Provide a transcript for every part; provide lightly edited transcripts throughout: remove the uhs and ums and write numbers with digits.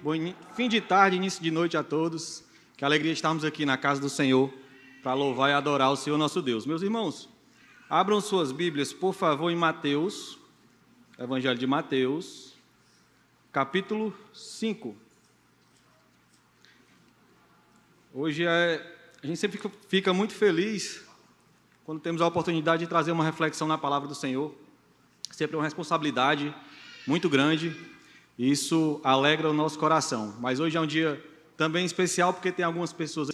Bom fim de tarde, início de noite a todos. Que alegria estarmos aqui na casa do Senhor para louvar e adorar o Senhor nosso Deus. Meus irmãos, abram suas Bíblias, por favor, em Mateus, Evangelho de Mateus, capítulo 5. Hoje a gente sempre fica muito feliz quando temos a oportunidade de trazer uma reflexão na palavra do Senhor. Sempre é uma responsabilidade muito grande. Isso alegra o nosso coração, mas hoje é um dia também especial porque tem algumas pessoas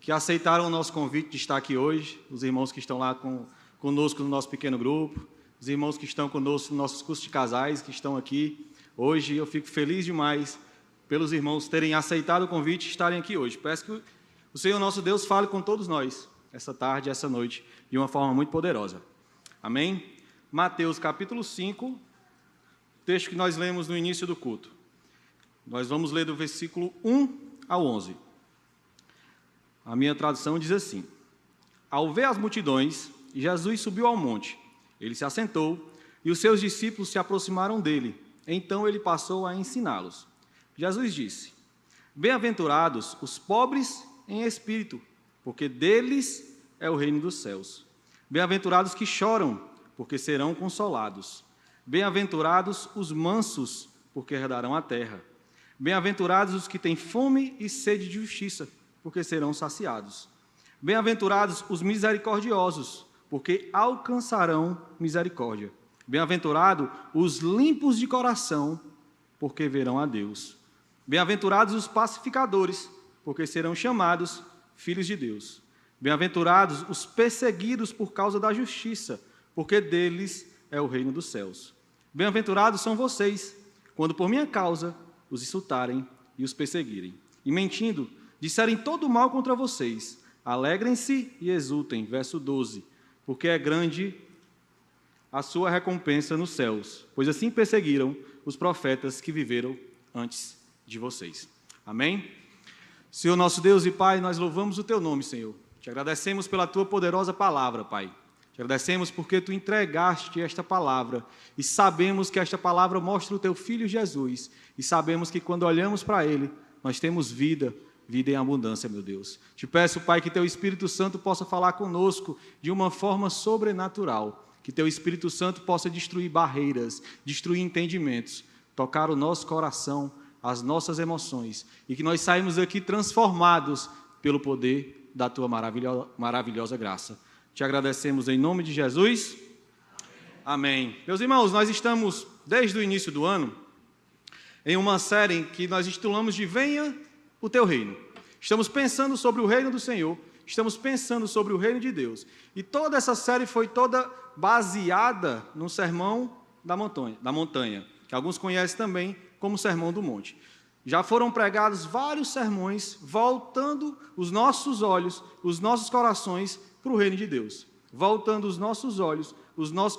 que aceitaram o nosso convite de estar aqui hoje, os irmãos que estão lá conosco no nosso pequeno grupo, os irmãos que estão conosco nos nossos cursos de casais, que estão aqui hoje. Eu fico feliz demais pelos irmãos terem aceitado o convite e estarem aqui hoje. Peço que o Senhor nosso Deus fale com todos nós, essa tarde, essa noite, de uma forma muito poderosa. Amém? Mateus capítulo 5, texto que nós lemos no início do culto. Nós vamos ler do versículo 1 ao 11. A minha tradução diz assim: Ao ver as multidões, Jesus subiu ao monte. Ele se assentou e os seus discípulos se aproximaram dele. Então ele passou a ensiná-los. Jesus disse: Bem-aventurados os pobres em espírito, porque deles é o reino dos céus. Bem-aventurados que choram, porque serão consolados. Bem-aventurados os mansos, porque herdarão a terra. Bem-aventurados os que têm fome e sede de justiça, porque serão saciados. Bem-aventurados os misericordiosos, porque alcançarão misericórdia. Bem-aventurados os limpos de coração, porque verão a Deus. Bem-aventurados os pacificadores, porque serão chamados filhos de Deus. Bem-aventurados os perseguidos por causa da justiça, porque deles é o reino dos céus. Bem-aventurados são vocês, quando por minha causa os insultarem e os perseguirem, e mentindo, disserem todo mal contra vocês. Alegrem-se e exultem, verso 12, porque é grande a sua recompensa nos céus, pois assim perseguiram os profetas que viveram antes de vocês. Amém? Senhor nosso Deus e Pai, nós louvamos o Teu nome, Senhor. Te agradecemos pela Tua poderosa palavra, Pai. Te agradecemos porque Tu entregaste esta palavra e sabemos que esta palavra mostra o Teu Filho Jesus e sabemos que quando olhamos para Ele, nós temos vida em abundância, meu Deus. Te peço, Pai, que Teu Espírito Santo possa falar conosco de uma forma sobrenatural, que Teu Espírito Santo possa destruir barreiras, destruir entendimentos, tocar o nosso coração, as nossas emoções e que nós saímos aqui transformados pelo poder da Tua maravilhosa graça. Te agradecemos em nome de Jesus. Amém. Meus irmãos, nós estamos, desde o início do ano, em uma série que nós intitulamos de Venha o Teu Reino. Estamos pensando sobre o reino do Senhor, estamos pensando sobre o reino de Deus. E toda essa série foi toda baseada no Sermão da Montanha, que alguns conhecem também como Sermão do Monte. Já foram pregados vários sermões voltando os nossos olhos, os nossos corações para o reino de Deus, voltando os nossos olhos, os nossos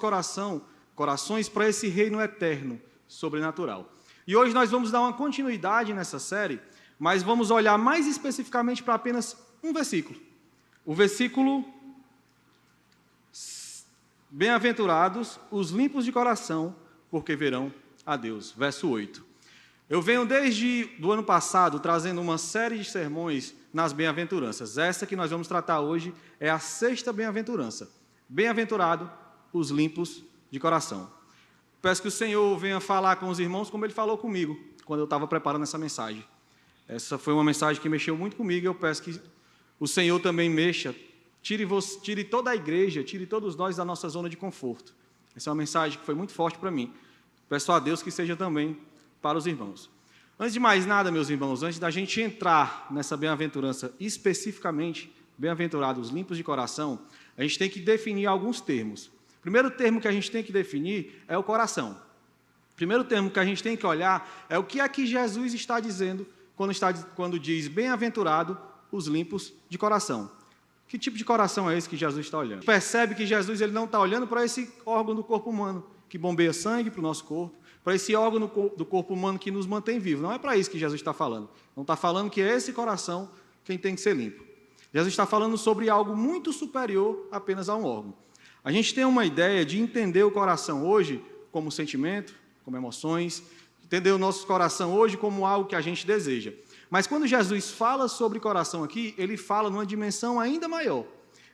corações para esse reino eterno, sobrenatural. E hoje nós vamos dar uma continuidade nessa série, mas vamos olhar mais especificamente para apenas um versículo. O versículo: Bem-aventurados os limpos de coração, porque verão a Deus. Verso 8. Eu venho desde o ano passado trazendo uma série de sermões nas bem-aventuranças. Essa que nós vamos tratar hoje é a 6ª bem-aventurança. Bem-aventurado os limpos de coração. Peço que o Senhor venha falar com os irmãos como Ele falou comigo, quando eu estava preparando essa mensagem. Essa foi uma mensagem que mexeu muito comigo e eu peço que o Senhor também mexa, tire toda a igreja, tire todos nós da nossa zona de conforto. Essa é uma mensagem que foi muito forte para mim. Peço a Deus que seja também para os irmãos. Antes de mais nada, meus irmãos, antes da gente entrar nessa bem-aventurança especificamente, bem-aventurados limpos de coração, a gente tem que definir alguns termos. O primeiro termo que a gente tem que definir é o coração. O primeiro termo que a gente tem que olhar é o que é que Jesus está dizendo quando diz bem-aventurado os limpos de coração. Que tipo de coração é esse que Jesus está olhando? Percebe que Jesus ele não está olhando para esse órgão do corpo humano que bombeia sangue para o nosso corpo, para esse órgão do corpo humano que nos mantém vivos. Não é para isso que Jesus está falando. Não está falando que é esse coração quem tem que ser limpo. Jesus está falando sobre algo muito superior apenas a um órgão. A gente tem uma ideia de entender o coração hoje como sentimento, como emoções, entender o nosso coração hoje como algo que a gente deseja. Mas quando Jesus fala sobre coração aqui, ele fala numa dimensão ainda maior.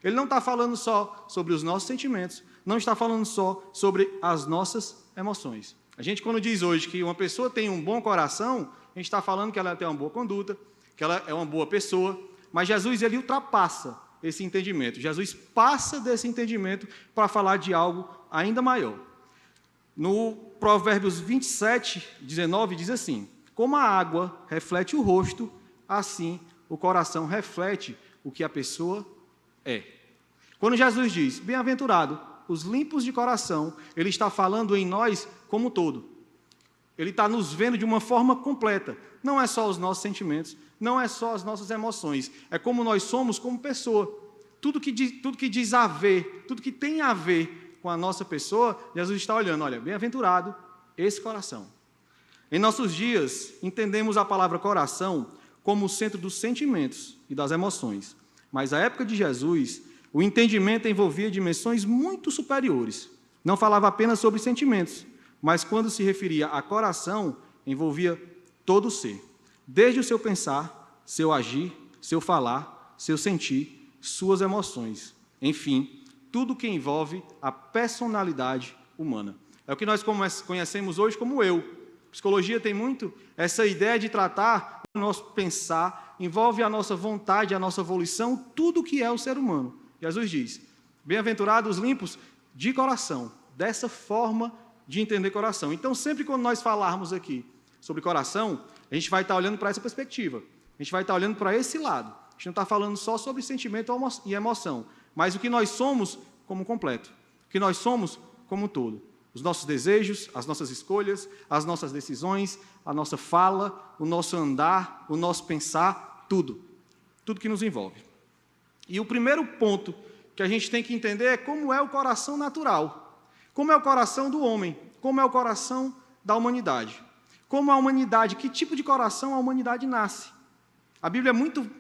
Ele não está falando só sobre os nossos sentimentos, não está falando só sobre as nossas emoções. A gente, quando diz hoje que uma pessoa tem um bom coração, a gente está falando que ela tem uma boa conduta, que ela é uma boa pessoa, mas Jesus, ele ultrapassa esse entendimento. Jesus passa desse entendimento para falar de algo ainda maior. No Provérbios 27, 19, diz assim: como a água reflete o rosto, assim o coração reflete o que a pessoa é. Quando Jesus diz, bem-aventurado os limpos de coração, Ele está falando em nós como um todo. Ele está nos vendo de uma forma completa. Não é só os nossos sentimentos, não é só as nossas emoções, é como nós somos como pessoa. Tudo que diz a ver, tudo que tem a ver com a nossa pessoa, Jesus está olhando, olha, bem-aventurado esse coração. Em nossos dias, entendemos a palavra coração como o centro dos sentimentos e das emoções. Mas na época de Jesus, o entendimento envolvia dimensões muito superiores. Não falava apenas sobre sentimentos, mas quando se referia a coração, envolvia todo o ser. Desde o seu pensar, seu agir, seu falar, seu sentir, suas emoções. Enfim, tudo que envolve a personalidade humana. É o que nós conhecemos hoje como eu. Psicologia tem muito essa ideia de tratar o nosso pensar, envolve a nossa vontade, a nossa volição, tudo que é o ser humano. Jesus diz, bem-aventurados os limpos de coração, dessa forma de entender coração. Então, sempre quando nós falarmos aqui sobre coração, a gente vai estar olhando para essa perspectiva, a gente vai estar olhando para esse lado. A gente não está falando só sobre sentimento e emoção, mas o que nós somos como completo, o que nós somos como um todo. Os nossos desejos, as nossas escolhas, as nossas decisões, a nossa fala, o nosso andar, o nosso pensar, tudo que nos envolve. E o primeiro ponto que a gente tem que entender é como é o coração natural, como é o coração do homem, como é o coração da humanidade. Como a humanidade, que tipo de coração a humanidade nasce? A Bíblia é muito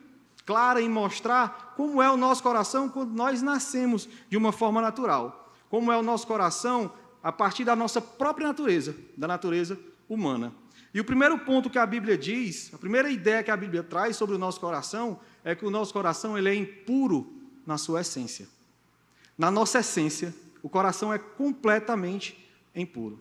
clara em mostrar como é o nosso coração quando nós nascemos de uma forma natural. Como é o nosso coração a partir da nossa própria natureza, da natureza humana. E o primeiro ponto que a Bíblia diz, a primeira ideia que a Bíblia traz sobre o nosso coração, é que o nosso coração ele é impuro na sua essência. Na nossa essência, o coração é completamente impuro.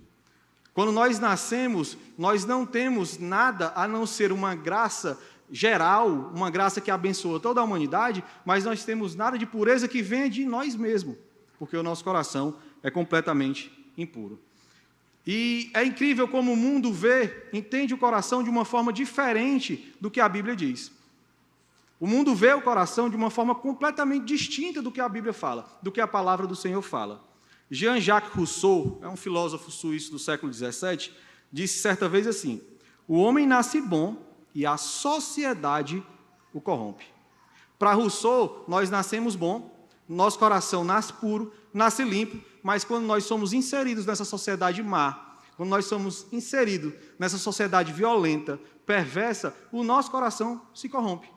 Quando nós nascemos, nós não temos nada a não ser uma graça geral, uma graça que abençoa toda a humanidade, mas nós temos nada de pureza que venha de nós mesmos, porque o nosso coração é completamente impuro. E é incrível como o mundo entende o coração de uma forma diferente do que a Bíblia diz. O mundo vê o coração de uma forma completamente distinta do que a Bíblia fala, do que a palavra do Senhor fala. Jean-Jacques Rousseau, é um filósofo suíço do século XVII, disse certa vez assim, o homem nasce bom e a sociedade o corrompe. Para Rousseau, nós nascemos bom, nosso coração nasce puro, nasce limpo, mas quando nós somos inseridos nessa sociedade má, quando nós somos inseridos nessa sociedade violenta, perversa, o nosso coração se corrompe.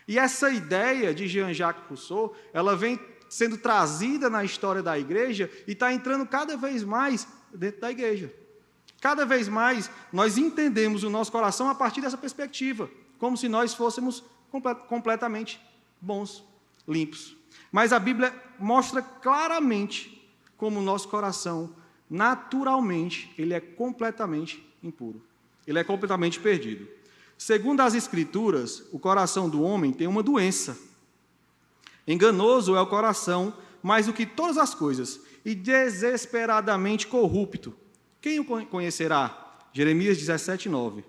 E essa ideia de Jean-Jacques Rousseau, ela vem sendo trazida na história da igreja e está entrando cada vez mais dentro da igreja. Cada vez mais nós entendemos o nosso coração a partir dessa perspectiva, como se nós fôssemos completamente bons, limpos. Mas a Bíblia mostra claramente como o nosso coração, naturalmente, ele é completamente impuro. Ele é completamente perdido. Segundo as Escrituras, o coração do homem tem uma doença. Enganoso é o coração, mais do que todas as coisas, e desesperadamente corrupto. Quem o conhecerá? Jeremias 17, 9.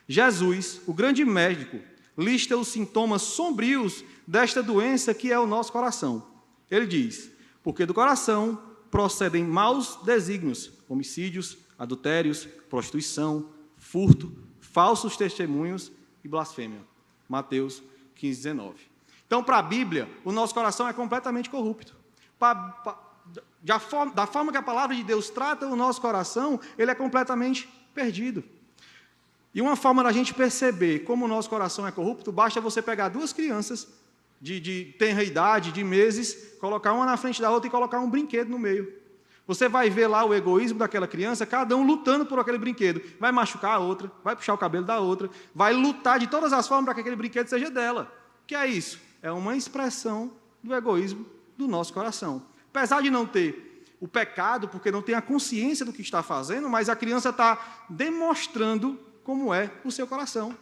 Jesus, o grande médico, lista os sintomas sombrios desta doença que é o nosso coração. Ele diz, porque do coração procedem maus desígnios, homicídios, adultérios, prostituição, furto, falsos testemunhos e blasfêmia. Mateus 15, 19. Então, para a Bíblia, o nosso coração é completamente corrupto. Da forma que a palavra de Deus trata o nosso coração, ele é completamente perdido. E uma forma da gente perceber como o nosso coração é corrupto, basta você pegar duas crianças de tenra idade, de meses, colocar uma na frente da outra e colocar um brinquedo no meio. Você vai ver lá o egoísmo daquela criança, cada um lutando por aquele brinquedo. Vai machucar a outra, vai puxar o cabelo da outra, vai lutar de todas as formas para que aquele brinquedo seja dela. O que é isso? É uma expressão do egoísmo do nosso coração. Apesar de não ter o pecado, porque não tem a consciência do que está fazendo, mas a criança está demonstrando como é o seu coração.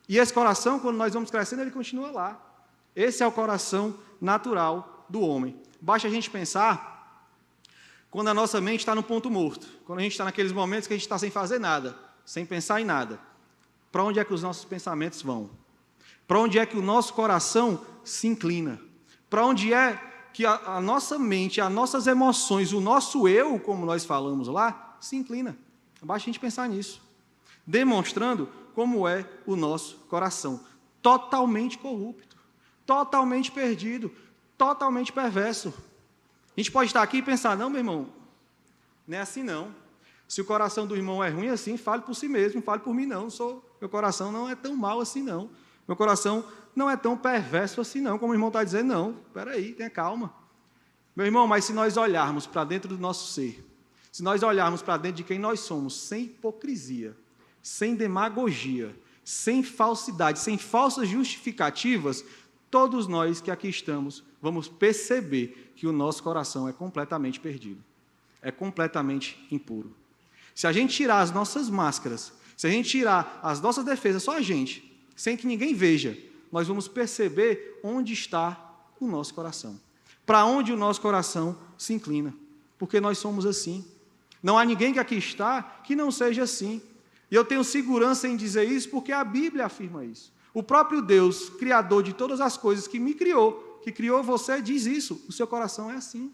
E esse coração, quando nós vamos crescendo, ele continua lá. Esse é o coração natural do homem. Basta a gente pensar quando a nossa mente está no ponto morto, quando a gente está naqueles momentos que a gente está sem fazer nada, sem pensar em nada. Para onde é que os nossos pensamentos vão? Para onde é que o nosso coração se inclina? Para onde é que a nossa mente, as nossas emoções, o nosso eu, como nós falamos lá, se inclina? Basta a gente pensar nisso. Demonstrando como é o nosso coração. Totalmente corrupto, totalmente perdido, totalmente perverso. A gente pode estar aqui e pensar, não, meu irmão, não é assim não. Se o coração do irmão é ruim assim, fale por si mesmo, fale por mim não. Meu coração não é tão mau assim não. Meu coração não é tão perverso assim não, como o irmão está dizendo, não. Espera aí, tenha calma. Meu irmão, mas se nós olharmos para dentro do nosso ser, se nós olharmos para dentro de quem nós somos, sem hipocrisia, sem demagogia, sem falsidade, sem falsas justificativas, todos nós que aqui estamos vamos perceber que o nosso coração é completamente perdido, é completamente impuro. Se a gente tirar as nossas máscaras, se a gente tirar as nossas defesas, só a gente, sem que ninguém veja, nós vamos perceber onde está o nosso coração, para onde o nosso coração se inclina, porque nós somos assim. Não há ninguém que aqui está que não seja assim. E eu tenho segurança em dizer isso porque a Bíblia afirma isso. O próprio Deus, Criador de todas as coisas, que me criou, que criou você, diz isso. O seu coração é assim.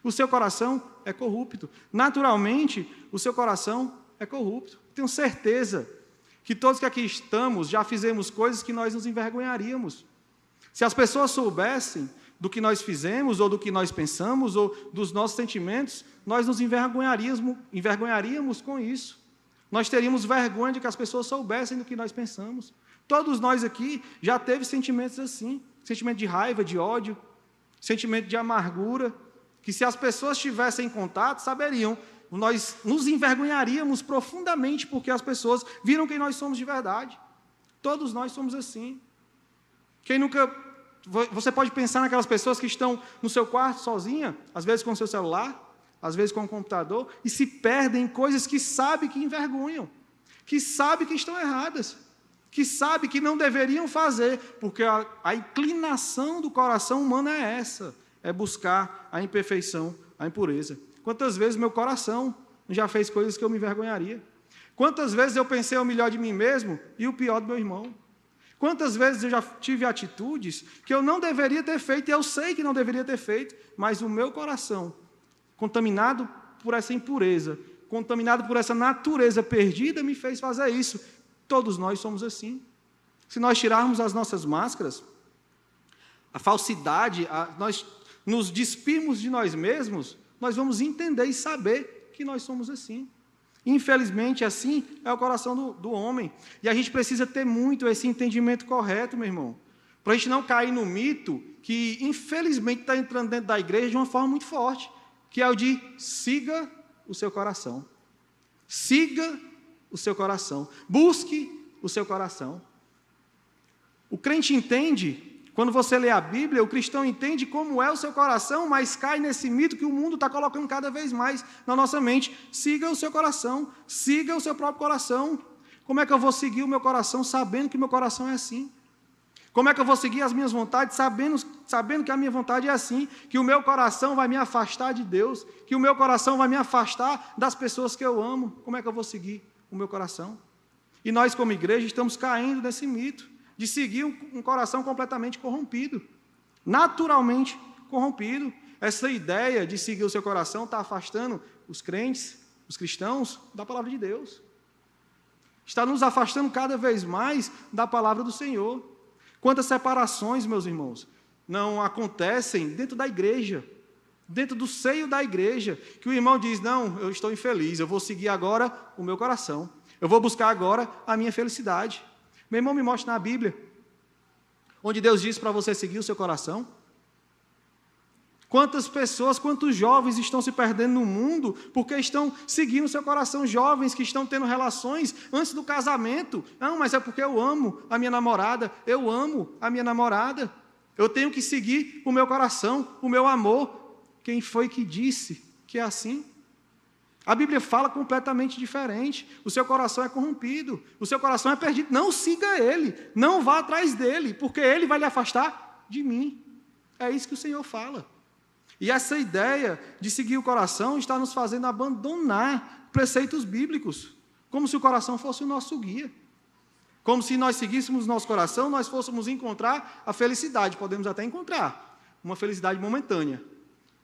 O seu coração é corrupto. Naturalmente, o seu coração é corrupto. Tenho certeza que todos que aqui estamos já fizemos coisas que nós nos envergonharíamos. Se as pessoas soubessem do que nós fizemos, ou do que nós pensamos, ou dos nossos sentimentos, nós nos envergonharíamos com isso. Nós teríamos vergonha de que as pessoas soubessem do que nós pensamos. Todos nós aqui já teve sentimentos assim, sentimento de raiva, de ódio, sentimento de amargura, que se as pessoas tivessem contato, saberiam, nós nos envergonharíamos profundamente, porque as pessoas viram quem nós somos de verdade. Todos nós somos assim. Quem nunca... Você pode pensar naquelas pessoas que estão no seu quarto sozinha, às vezes com o seu celular, às vezes com o computador, e se perdem em coisas que sabem que envergonham, que sabem que estão erradas, que sabem que não deveriam fazer, porque a inclinação do coração humano é essa, é buscar a imperfeição, a impureza. Quantas vezes meu coração já fez coisas que eu me envergonharia? Quantas vezes eu pensei o melhor de mim mesmo e o pior do meu irmão? Quantas vezes eu já tive atitudes que eu não deveria ter feito, e eu sei que não deveria ter feito, mas o meu coração, contaminado por essa impureza, contaminado por essa natureza perdida, me fez fazer isso. Todos nós somos assim. Se nós tirarmos as nossas máscaras, a falsidade, nós nos despirmos de nós mesmos, nós vamos entender e saber que nós somos assim. Infelizmente, assim é o coração do homem. E a gente precisa ter muito esse entendimento correto, meu irmão, para a gente não cair no mito que, infelizmente, está entrando dentro da igreja de uma forma muito forte, que é o de siga o seu coração. Siga o seu coração. Busque o seu coração. O crente entende, quando você lê a Bíblia, o cristão entende como é o seu coração, mas cai nesse mito que o mundo está colocando cada vez mais na nossa mente. Siga o seu coração. Siga o seu próprio coração. Como é que eu vou seguir o meu coração sabendo que meu coração é assim? Como é que eu vou seguir as minhas vontades sabendo que a minha vontade é assim, que o meu coração vai me afastar de Deus, que o meu coração vai me afastar das pessoas que eu amo? Como é que eu vou seguir o meu coração? E nós, como igreja, estamos caindo nesse mito de seguir um coração completamente corrompido, naturalmente corrompido. Essa ideia de seguir o seu coração está afastando os crentes, os cristãos, da palavra de Deus. Está nos afastando cada vez mais da palavra do Senhor. Quantas separações, meus irmãos, não acontecem dentro da igreja, dentro do seio da igreja, que o irmão diz, não, eu estou infeliz, eu vou seguir agora o meu coração, eu vou buscar agora a minha felicidade. Meu irmão, me mostra na Bíblia, onde Deus diz para você seguir o seu coração. Quantas pessoas, quantos jovens estão se perdendo no mundo porque estão seguindo o seu coração, jovens que estão tendo relações antes do casamento. Não, mas é porque eu amo a minha namorada, eu amo a minha namorada. Eu tenho que seguir o meu coração, o meu amor. Quem foi que disse que é assim? A Bíblia fala completamente diferente. O seu coração é corrompido, o seu coração é perdido. Não siga ele, não vá atrás dele, porque ele vai lhe afastar de mim. É isso que o Senhor fala. E essa ideia de seguir o coração está nos fazendo abandonar preceitos bíblicos, como se o coração fosse o nosso guia. Como se nós seguíssemos o nosso coração, nós fôssemos encontrar a felicidade. Podemos até encontrar uma felicidade momentânea,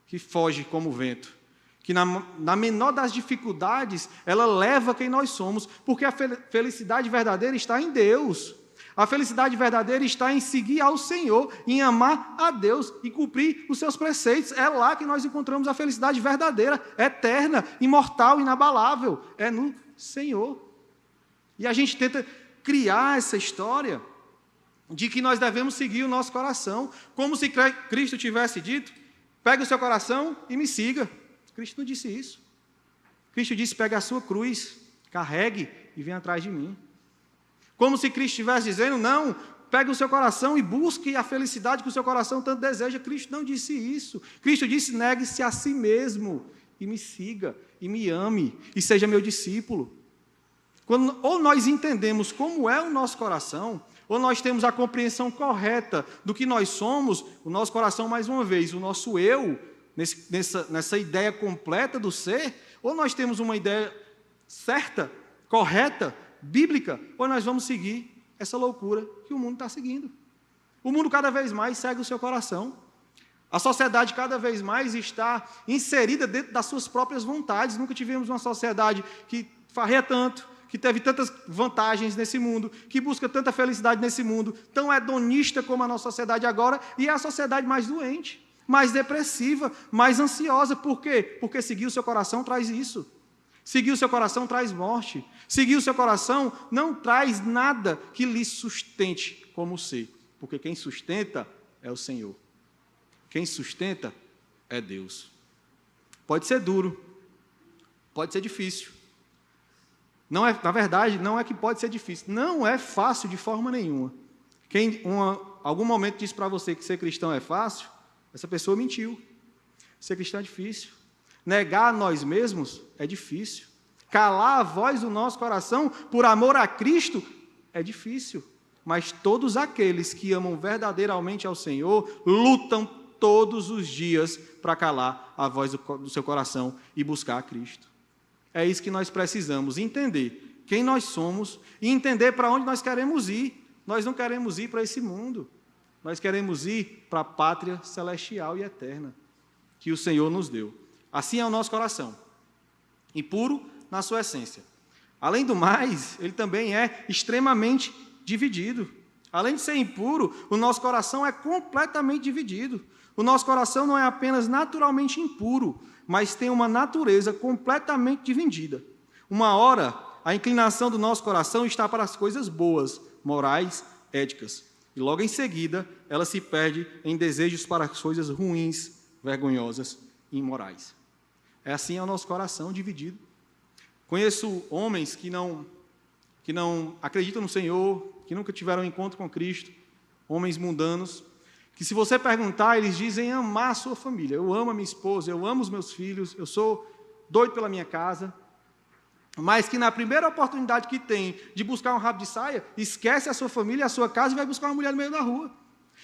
que foge como o vento, que na menor das dificuldades, ela leva quem nós somos, porque a felicidade verdadeira está em Deus. A felicidade verdadeira está em seguir ao Senhor, em amar a Deus e cumprir os seus preceitos. É lá que nós encontramos a felicidade verdadeira, eterna, imortal, inabalável. É no Senhor. E a gente tenta criar essa história de que nós devemos seguir o nosso coração, como se Cristo tivesse dito, pegue o seu coração e me siga. Cristo não disse isso. Cristo disse, pegue a sua cruz, carregue e venha atrás de mim. Como se Cristo estivesse dizendo, não, pegue o seu coração e busque a felicidade que o seu coração tanto deseja. Cristo não disse isso. Cristo disse, negue-se a si mesmo e me siga, e me ame, e seja meu discípulo. Ou nós entendemos como é o nosso coração, ou nós temos a compreensão correta do que nós somos, o nosso coração, mais uma vez, o nosso eu, nessa ideia completa do ser, ou nós temos uma ideia certa, correta, bíblica, ou nós vamos seguir essa loucura que o mundo está seguindo. O mundo cada vez mais segue o seu coração. A sociedade cada vez mais está inserida dentro das suas próprias vontades. Nunca tivemos uma sociedade que farreia tanto, que teve tantas vantagens nesse mundo, que busca tanta felicidade nesse mundo, tão hedonista como a nossa sociedade agora, e é a sociedade mais doente, mais depressiva, mais ansiosa. Por quê? Porque seguir o seu coração traz isso. Seguir o seu coração traz morte. Seguir o seu coração não traz nada que lhe sustente como ser, porque quem sustenta é o Senhor. Quem sustenta é Deus. Pode ser duro, pode ser difícil. Não é, na verdade, não é que pode ser difícil, não é fácil de forma nenhuma. Quem algum momento disse para você que ser cristão é fácil, essa pessoa mentiu. Ser cristão é difícil. Negar a nós mesmos é difícil. Calar a voz do nosso coração por amor a Cristo é difícil. Mas todos aqueles que amam verdadeiramente ao Senhor lutam todos os dias para calar a voz do seu coração e buscar a Cristo. É isso que nós precisamos, entender quem nós somos e entender para onde nós queremos ir. Nós não queremos ir para esse mundo. Nós queremos ir para a pátria celestial e eterna que o Senhor nos deu. Assim é o nosso coração, impuro na sua essência. Além do mais, ele também é extremamente dividido. Além de ser impuro, o nosso coração é completamente dividido. O nosso coração não é apenas naturalmente impuro, mas tem uma natureza completamente dividida. Uma hora, a inclinação do nosso coração está para as coisas boas, morais, éticas. E logo em seguida, ela se perde em desejos para as coisas ruins, vergonhosas e imorais. É assim o nosso coração dividido. Conheço homens que não acreditam no Senhor, que nunca tiveram um encontro com Cristo, homens mundanos, que se você perguntar, eles dizem amar a sua família. Eu amo a minha esposa, eu amo os meus filhos, eu sou doido pela minha casa, mas que na primeira oportunidade que tem de buscar um rabo de saia, esquece a sua família, a sua casa e vai buscar uma mulher no meio da rua.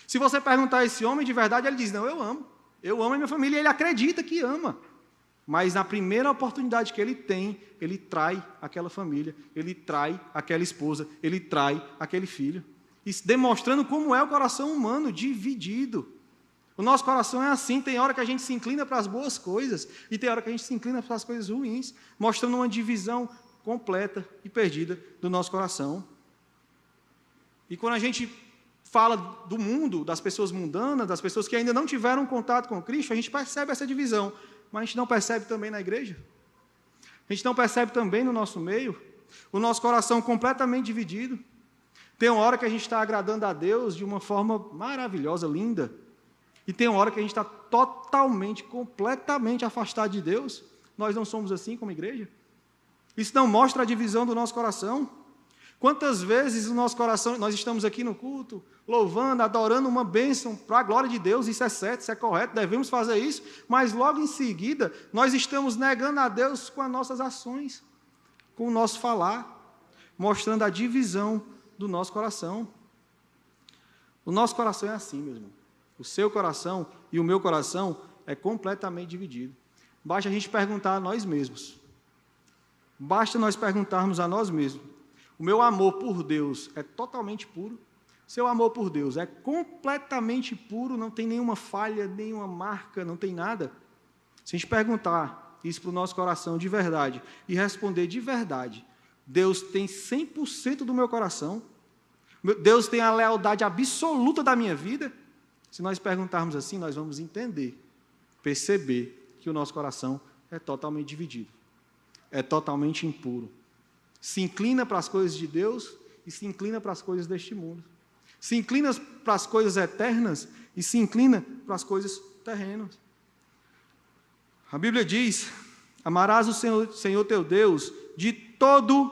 Se você perguntar a esse homem de verdade, ele diz, não, eu amo a minha família, e ele acredita que ama. Mas na primeira oportunidade que ele tem, ele trai aquela família, ele trai aquela esposa, ele trai aquele filho. Isso demonstrando como é o coração humano, dividido. O nosso coração é assim, tem hora que a gente se inclina para as boas coisas, e tem hora que a gente se inclina para as coisas ruins, mostrando uma divisão completa e perdida do nosso coração. E quando a gente fala do mundo, das pessoas mundanas, das pessoas que ainda não tiveram contato com Cristo, a gente percebe essa divisão, mas a gente não percebe também na igreja? A gente não percebe também no nosso meio? O nosso coração completamente dividido. Tem uma hora que a gente está agradando a Deus de uma forma maravilhosa, linda, e tem uma hora que a gente está totalmente, completamente afastado de Deus. Nós não somos assim como igreja? Isso não mostra a divisão do nosso coração? Quantas vezes o nosso coração, nós estamos aqui no culto, louvando, adorando uma bênção para a glória de Deus, isso é certo, isso é correto, devemos fazer isso, mas logo em seguida, nós estamos negando a Deus com as nossas ações, com o nosso falar, mostrando a divisão do nosso coração. O nosso coração é assim, meu irmão. O seu coração e o meu coração é completamente dividido. Basta a gente perguntar a nós mesmos. Basta nós perguntarmos a nós mesmos. O meu amor por Deus é totalmente puro? Seu amor por Deus é completamente puro, não tem nenhuma falha, nenhuma marca, não tem nada? Se a gente perguntar isso para o nosso coração de verdade e responder de verdade, Deus tem 100% do meu coração, Deus tem a lealdade absoluta da minha vida, se nós perguntarmos assim, nós vamos entender, perceber que o nosso coração é totalmente dividido, é totalmente impuro. Se inclina para as coisas de Deus e se inclina para as coisas deste mundo. Se inclina para as coisas eternas e se inclina para as coisas terrenas. A Bíblia diz, amarás o Senhor teu Deus de todo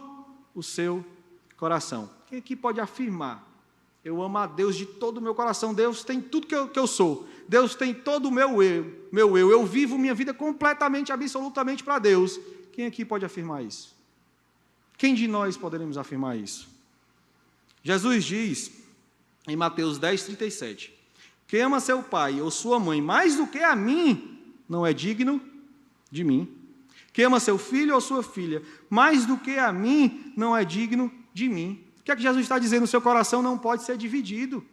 o seu coração. Quem aqui pode afirmar? Eu amo a Deus de todo o meu coração. Deus tem tudo que eu sou. Deus tem todo o meu eu. Eu vivo minha vida completamente, absolutamente para Deus. Quem aqui pode afirmar isso? Quem de nós poderemos afirmar isso? Jesus diz, em Mateus 10:37, quem ama seu pai ou sua mãe mais do que a mim, não é digno de mim. Quem ama seu filho ou sua filha mais do que a mim, não é digno de mim. O que é que Jesus está dizendo? O seu coração não pode ser dividido.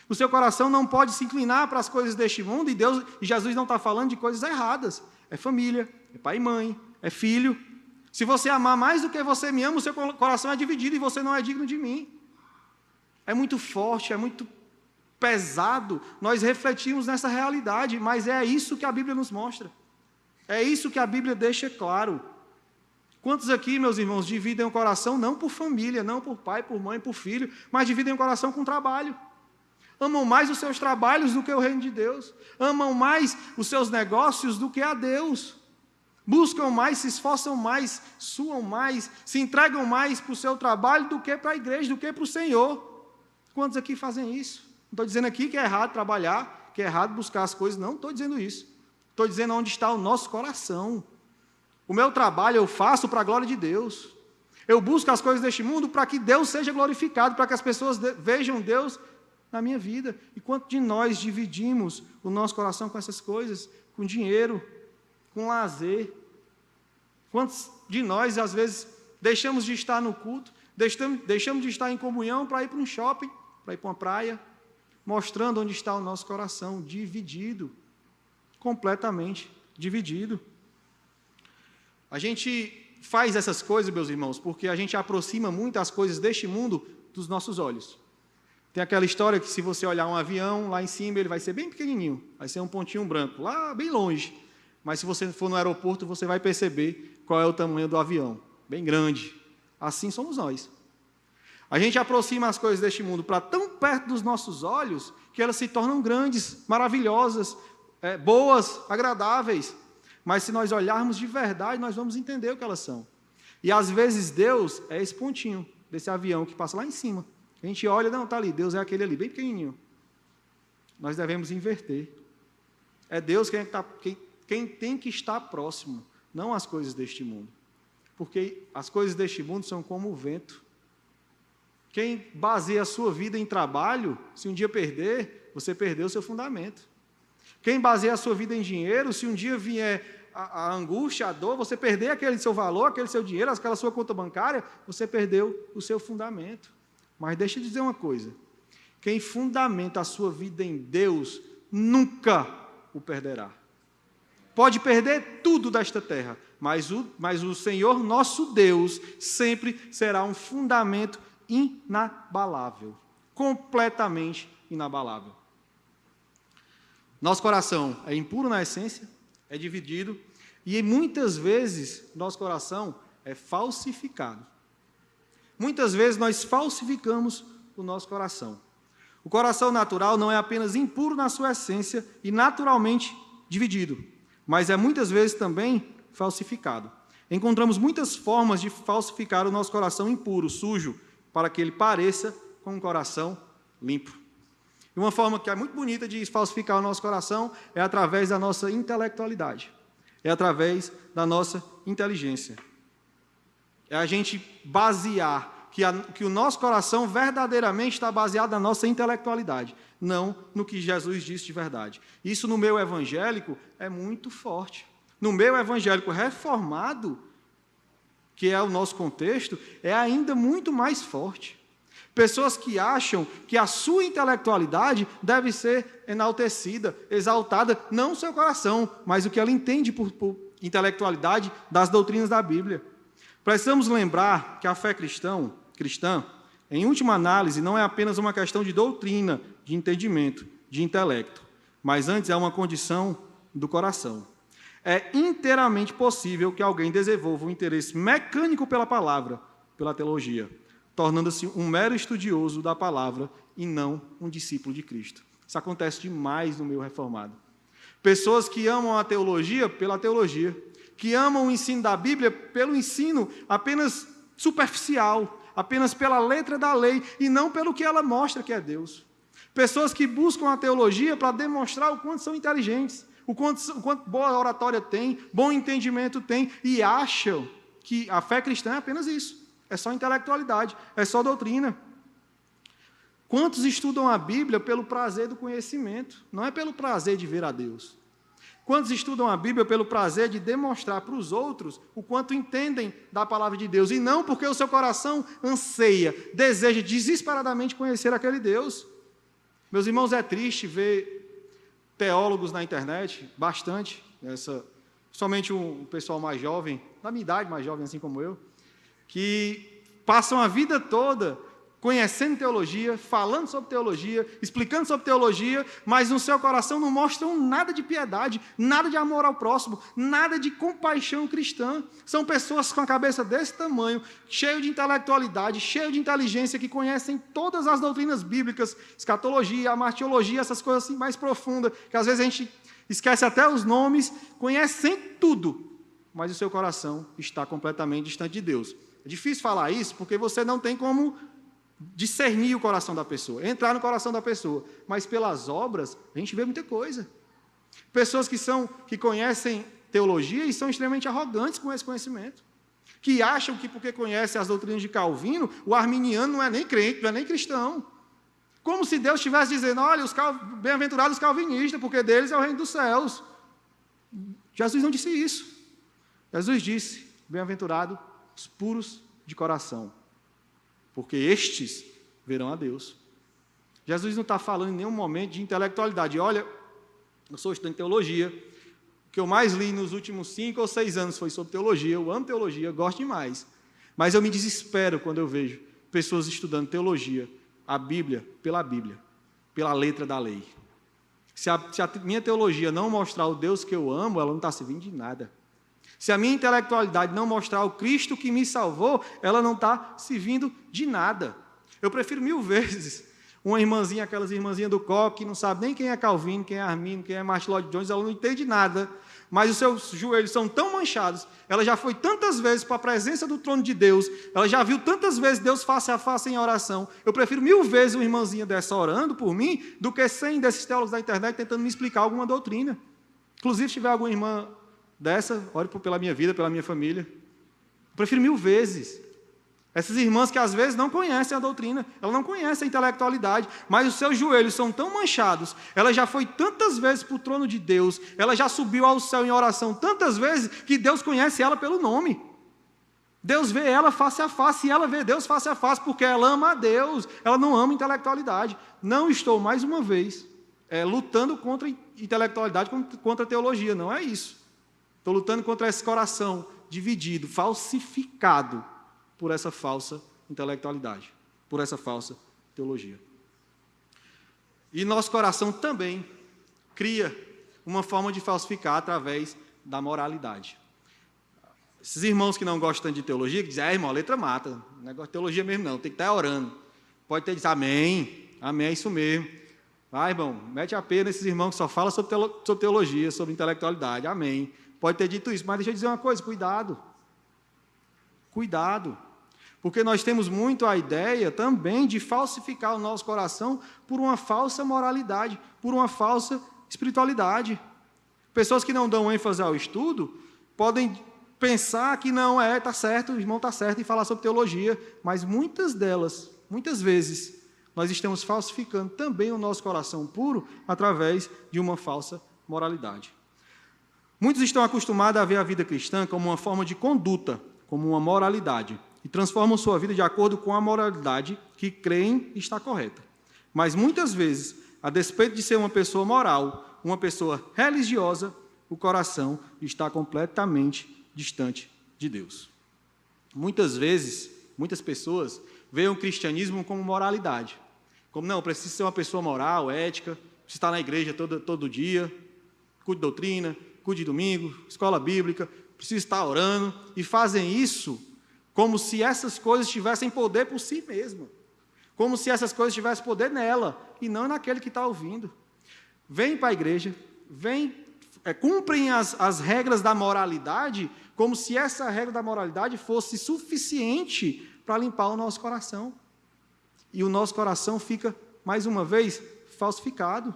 O seu coração não pode se inclinar para as coisas deste mundo, e Jesus não está falando de coisas erradas. É família, é pai e mãe, é filho. Se você amar mais do que você me ama, o seu coração é dividido e você não é digno de mim. É muito forte, é muito pesado nós refletirmos nessa realidade, mas é isso que a Bíblia nos mostra. É isso que a Bíblia deixa claro. Quantos aqui, meus irmãos, dividem o coração não por família, não por pai, por mãe, por filho, mas dividem o coração com trabalho? Amam mais os seus trabalhos do que o reino de Deus. Amam mais os seus negócios do que a Deus. Buscam mais, se esforçam mais, suam mais, se entregam mais para o seu trabalho do que para a igreja, do que para o Senhor. Quantos aqui fazem isso? Não estou dizendo aqui que é errado trabalhar, que é errado buscar as coisas, não estou dizendo isso. Estou dizendo onde está o nosso coração. O meu trabalho eu faço para a glória de Deus. Eu busco as coisas deste mundo para que Deus seja glorificado, para que as pessoas vejam Deus na minha vida. E quanto de nós dividimos o nosso coração com essas coisas, com dinheiro, com lazer? Quantos de nós, às vezes, deixamos de estar no culto, deixamos de estar em comunhão para ir para um shopping, para ir para uma praia, mostrando onde está o nosso coração, dividido, completamente dividido. A gente faz essas coisas, meus irmãos, porque a gente aproxima muito as coisas deste mundo dos nossos olhos. Tem aquela história que se você olhar um avião, lá em cima ele vai ser bem pequenininho, vai ser um pontinho branco, lá bem longe. Mas se você for no aeroporto, você vai perceber qual é o tamanho do avião, bem grande. Assim somos nós. A gente aproxima as coisas deste mundo para tão perto dos nossos olhos, que elas se tornam grandes, maravilhosas, boas, agradáveis. Mas se nós olharmos de verdade, nós vamos entender o que elas são. E às vezes Deus é esse pontinho desse avião que passa lá em cima. A gente olha, não, está ali, Deus é aquele ali, bem pequenininho. Nós devemos inverter. É Deus quem tem que estar próximo, não as coisas deste mundo. Porque as coisas deste mundo são como o vento. Quem baseia a sua vida em trabalho, se um dia perder, você perdeu o seu fundamento. Quem baseia a sua vida em dinheiro, se um dia vier a angústia, a dor, você perder aquele seu valor, aquele seu dinheiro, aquela sua conta bancária, você perdeu o seu fundamento. Mas deixa eu dizer uma coisa, quem fundamenta a sua vida em Deus, nunca o perderá. Pode perder tudo desta terra, mas o Senhor nosso Deus sempre será um fundamento inabalável, completamente inabalável. Nosso coração é impuro na essência, é dividido, e muitas vezes nosso coração é falsificado. Muitas vezes nós falsificamos o nosso coração. O coração natural não é apenas impuro na sua essência e naturalmente dividido, mas é muitas vezes também falsificado. Encontramos muitas formas de falsificar o nosso coração impuro, sujo, para que ele pareça com um coração limpo. E uma forma que é muito bonita de falsificar o nosso coração é através da nossa intelectualidade, é através da nossa inteligência. É a gente basear que o nosso coração verdadeiramente está baseado na nossa intelectualidade, não no que Jesus disse de verdade. Isso no meio evangélico é muito forte. No meio evangélico reformado, que é o nosso contexto, é ainda muito mais forte. Pessoas que acham que a sua intelectualidade deve ser enaltecida, exaltada, não o seu coração, mas o que ela entende por intelectualidade das doutrinas da Bíblia. Precisamos lembrar que a fé cristã, em última análise, não é apenas uma questão de doutrina, de entendimento, de intelecto, mas antes é uma condição do coração. É inteiramente possível que alguém desenvolva um interesse mecânico pela palavra, pela teologia, tornando-se um mero estudioso da palavra e não um discípulo de Cristo. Isso acontece demais no meio reformado. Pessoas que amam a teologia pela teologia, que amam o ensino da Bíblia pelo ensino apenas superficial, apenas pela letra da lei e não pelo que ela mostra que é Deus. Pessoas que buscam a teologia para demonstrar o quanto são inteligentes, o quanto boa oratória tem, bom entendimento tem, e acham que a fé cristã é apenas isso. É só intelectualidade, é só doutrina. Quantos estudam a Bíblia pelo prazer do conhecimento? Não é pelo prazer de ver a Deus. Quantos estudam a Bíblia pelo prazer de demonstrar para os outros o quanto entendem da palavra de Deus, e não porque o seu coração anseia, deseja desesperadamente conhecer aquele Deus? Meus irmãos, é triste ver teólogos na internet, bastante, somente um pessoal mais jovem, da minha idade, mais jovem assim como eu, que passam a vida toda conhecendo teologia, falando sobre teologia, explicando sobre teologia, mas no seu coração não mostram nada de piedade, nada de amor ao próximo, nada de compaixão cristã. São pessoas com a cabeça desse tamanho, cheio de intelectualidade, cheio de inteligência, que conhecem todas as doutrinas bíblicas, escatologia, amartiologia, essas coisas assim mais profundas, que às vezes a gente esquece até os nomes, conhecem tudo, mas o seu coração está completamente distante de Deus. É difícil falar isso porque você não tem como discernir o coração da pessoa, entrar no coração da pessoa, mas pelas obras a gente vê muita coisa. Pessoas que conhecem teologia e são extremamente arrogantes com esse conhecimento, que acham que porque conhecem as doutrinas de Calvino, o arminiano não é nem crente, não é nem cristão. Como se Deus estivesse dizendo, olha, os bem-aventurados calvinistas, porque deles é o reino dos céus. Jesus não disse isso. Jesus disse, bem-aventurados os puros de coração, porque estes verão a Deus. Jesus não está falando em nenhum momento de intelectualidade. Olha, eu sou estudante de teologia, o que eu mais li nos últimos 5 ou 6 anos foi sobre teologia, eu amo teologia, gosto demais, mas eu me desespero quando eu vejo pessoas estudando teologia, a Bíblia, pela letra da lei. Se a minha teologia não mostrar o Deus que eu amo, ela não está servindo de nada. Se a minha intelectualidade não mostrar o Cristo que me salvou, ela não está servindo de nada. Eu prefiro 1000 vezes uma irmãzinha, aquelas irmãzinhas do coque, que não sabe nem quem é Calvino, quem é Armínio, quem é Martin Lloyd Jones, ela não entende nada, mas os seus joelhos são tão manchados, ela já foi tantas vezes para a presença do trono de Deus, ela já viu tantas vezes Deus face a face em oração. Eu prefiro 1000 vezes uma irmãzinha dessa orando por mim, do que 100 desses teólogos da internet tentando me explicar alguma doutrina. Inclusive, se tiver alguma irmã dessa, ore pela minha vida, pela minha família. Eu prefiro 1000 vezes. Essas irmãs que às vezes não conhecem a doutrina, elas não conhecem a intelectualidade, mas os seus joelhos são tão manchados, ela já foi tantas vezes para o trono de Deus, ela já subiu ao céu em oração tantas vezes, que Deus conhece ela pelo nome. Deus vê ela face a face, e ela vê Deus face a face, porque ela ama a Deus, ela não ama a intelectualidade. Não estou, mais uma vez, lutando contra a intelectualidade, contra a teologia, não é isso. Estou lutando contra esse coração dividido, falsificado, por essa falsa intelectualidade, por essa falsa teologia. E nosso coração também cria uma forma de falsificar através da moralidade. Esses irmãos que não gostam de teologia, que dizem, irmão, a letra mata, não é negócio de teologia mesmo não, tem que estar orando. Pode ter dito, amém, é isso mesmo. Vai, irmão, mete a pena nesses irmãos que só falam sobre teologia, sobre intelectualidade, amém. Pode ter dito isso, mas deixa eu dizer uma coisa, cuidado. Cuidado. Porque nós temos muito a ideia também de falsificar o nosso coração por uma falsa moralidade, por uma falsa espiritualidade. Pessoas que não dão ênfase ao estudo podem pensar que não está certo, o irmão está certo em falar sobre teologia, mas muitas vezes, nós estamos falsificando também o nosso coração puro através de uma falsa moralidade. Muitos estão acostumados a ver a vida cristã como uma forma de conduta, como uma moralidade, e transformam sua vida de acordo com a moralidade que creem está correta. Mas muitas vezes, a despeito de ser uma pessoa moral, uma pessoa religiosa, o coração está completamente distante de Deus. Muitas vezes, muitas pessoas veem o cristianismo como moralidade. Como, não, preciso ser uma pessoa moral, ética, preciso estar na igreja todo dia, cuide de doutrina, cuide de domingo, escola bíblica, preciso estar orando, e fazem isso como se essas coisas tivessem poder por si mesmas, como se essas coisas tivessem poder nela, e não naquele que está ouvindo. Vêm para a igreja, cumprem as regras da moralidade, como se essa regra da moralidade fosse suficiente para limpar o nosso coração. E o nosso coração fica, mais uma vez, falsificado.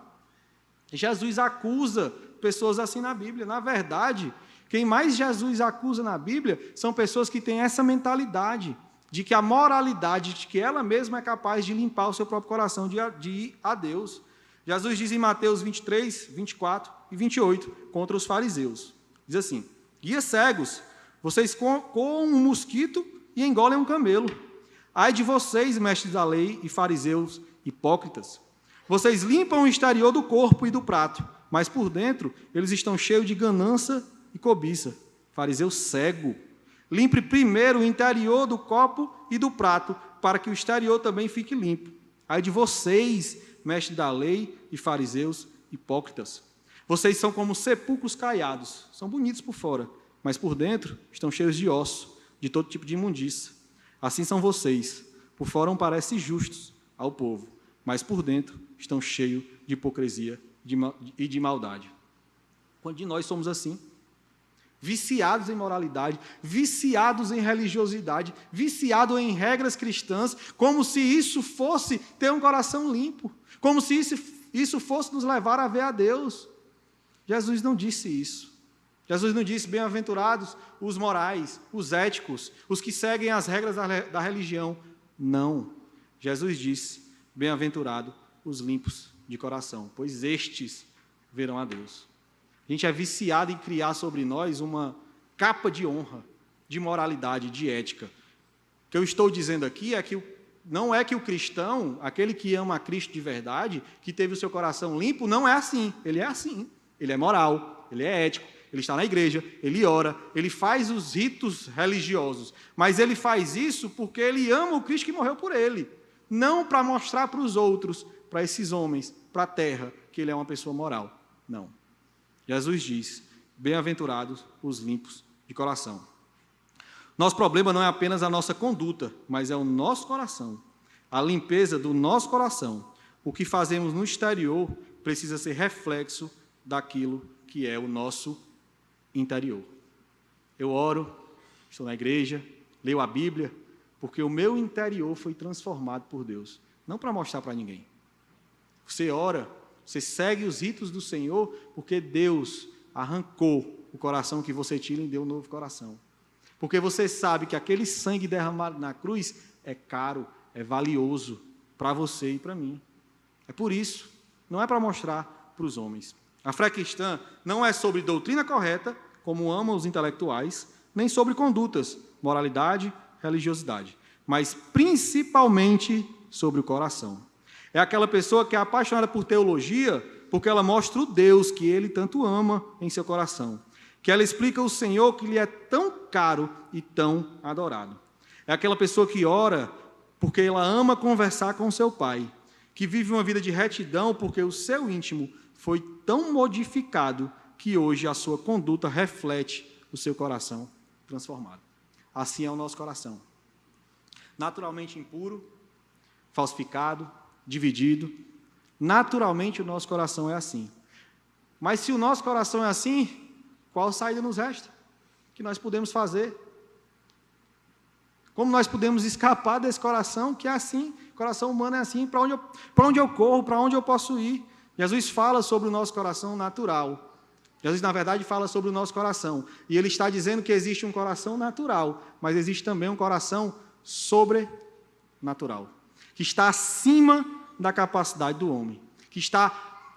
Jesus acusa pessoas assim na Bíblia. Na verdade, quem mais Jesus acusa na Bíblia são pessoas que têm essa mentalidade de que a moralidade, de que ela mesma é capaz de limpar o seu próprio coração, de ir a Deus. Jesus diz em Mateus 23, 24 e 28, contra os fariseus. Diz assim, guias cegos, vocês coam um mosquito e engolem um camelo. Ai de vocês, mestres da lei e fariseus hipócritas. Vocês limpam o exterior do corpo e do prato, mas por dentro eles estão cheios de ganância e cobiça. Fariseu cego. Limpe primeiro o interior do copo e do prato, para que o exterior também fique limpo. Ai de vocês, mestres da lei e fariseus hipócritas. Vocês são como sepulcros caiados. São bonitos por fora, mas por dentro estão cheios de osso, de todo tipo de imundícia. Assim são vocês. Por fora parecem justos ao povo, mas por dentro estão cheios de hipocrisia e de maldade. Quando de nós somos assim, viciados em moralidade, viciados em religiosidade, viciados em regras cristãs, como se isso fosse ter um coração limpo, como se isso fosse nos levar a ver a Deus. Jesus não disse isso. Jesus não disse, bem-aventurados os morais, os éticos, os que seguem as regras da religião. Não. Jesus disse, bem-aventurado os limpos de coração, pois estes verão a Deus. A gente é viciado em criar sobre nós uma capa de honra, de moralidade, de ética. O que eu estou dizendo aqui é que não é que o cristão, aquele que ama a Cristo de verdade, que teve o seu coração limpo, não é assim. Ele é assim. Ele é moral, ele é ético, ele está na igreja, ele ora, ele faz os ritos religiosos. Mas ele faz isso porque ele ama o Cristo que morreu por ele. Não para mostrar para os outros, para esses homens, para a terra, que ele é uma pessoa moral. Não. Jesus diz, bem-aventurados os limpos de coração. Nosso problema não é apenas a nossa conduta, mas é o nosso coração. A limpeza do nosso coração o que fazemos no exterior precisa ser reflexo daquilo que é o nosso interior. Eu oro, estou na igreja, leio a Bíblia, porque o meu interior foi transformado por Deus, não para mostrar para ninguém. Você ora, você segue os ritos do Senhor, porque Deus arrancou o coração que você tinha e deu um novo coração. Porque você sabe que aquele sangue derramado na cruz é caro, é valioso para você e para mim. É por isso, não é para mostrar para os homens. A fé cristã não é sobre doutrina correta, como amam os intelectuais, nem sobre condutas, moralidade, religiosidade, mas principalmente sobre o coração. É aquela pessoa que é apaixonada por teologia, porque ela mostra o Deus que ele tanto ama em seu coração, que ela explica o Senhor que lhe é tão caro e tão adorado. É aquela pessoa que ora porque ela ama conversar com seu Pai, que vive uma vida de retidão porque o seu íntimo foi tão modificado que hoje a sua conduta reflete o seu coração transformado. Assim é o nosso coração. Naturalmente impuro, falsificado, dividido. Naturalmente o nosso coração é assim. Mas se o nosso coração é assim, qual saída nos resta? O que nós podemos fazer? Como nós podemos escapar desse coração que é assim? O coração humano é assim. Para onde eu corro? Para onde eu posso ir? Jesus fala sobre o nosso coração natural. Jesus, na verdade, fala sobre o nosso coração. E ele está dizendo que existe um coração natural, mas existe também um coração sobrenatural, que está acima da capacidade do homem,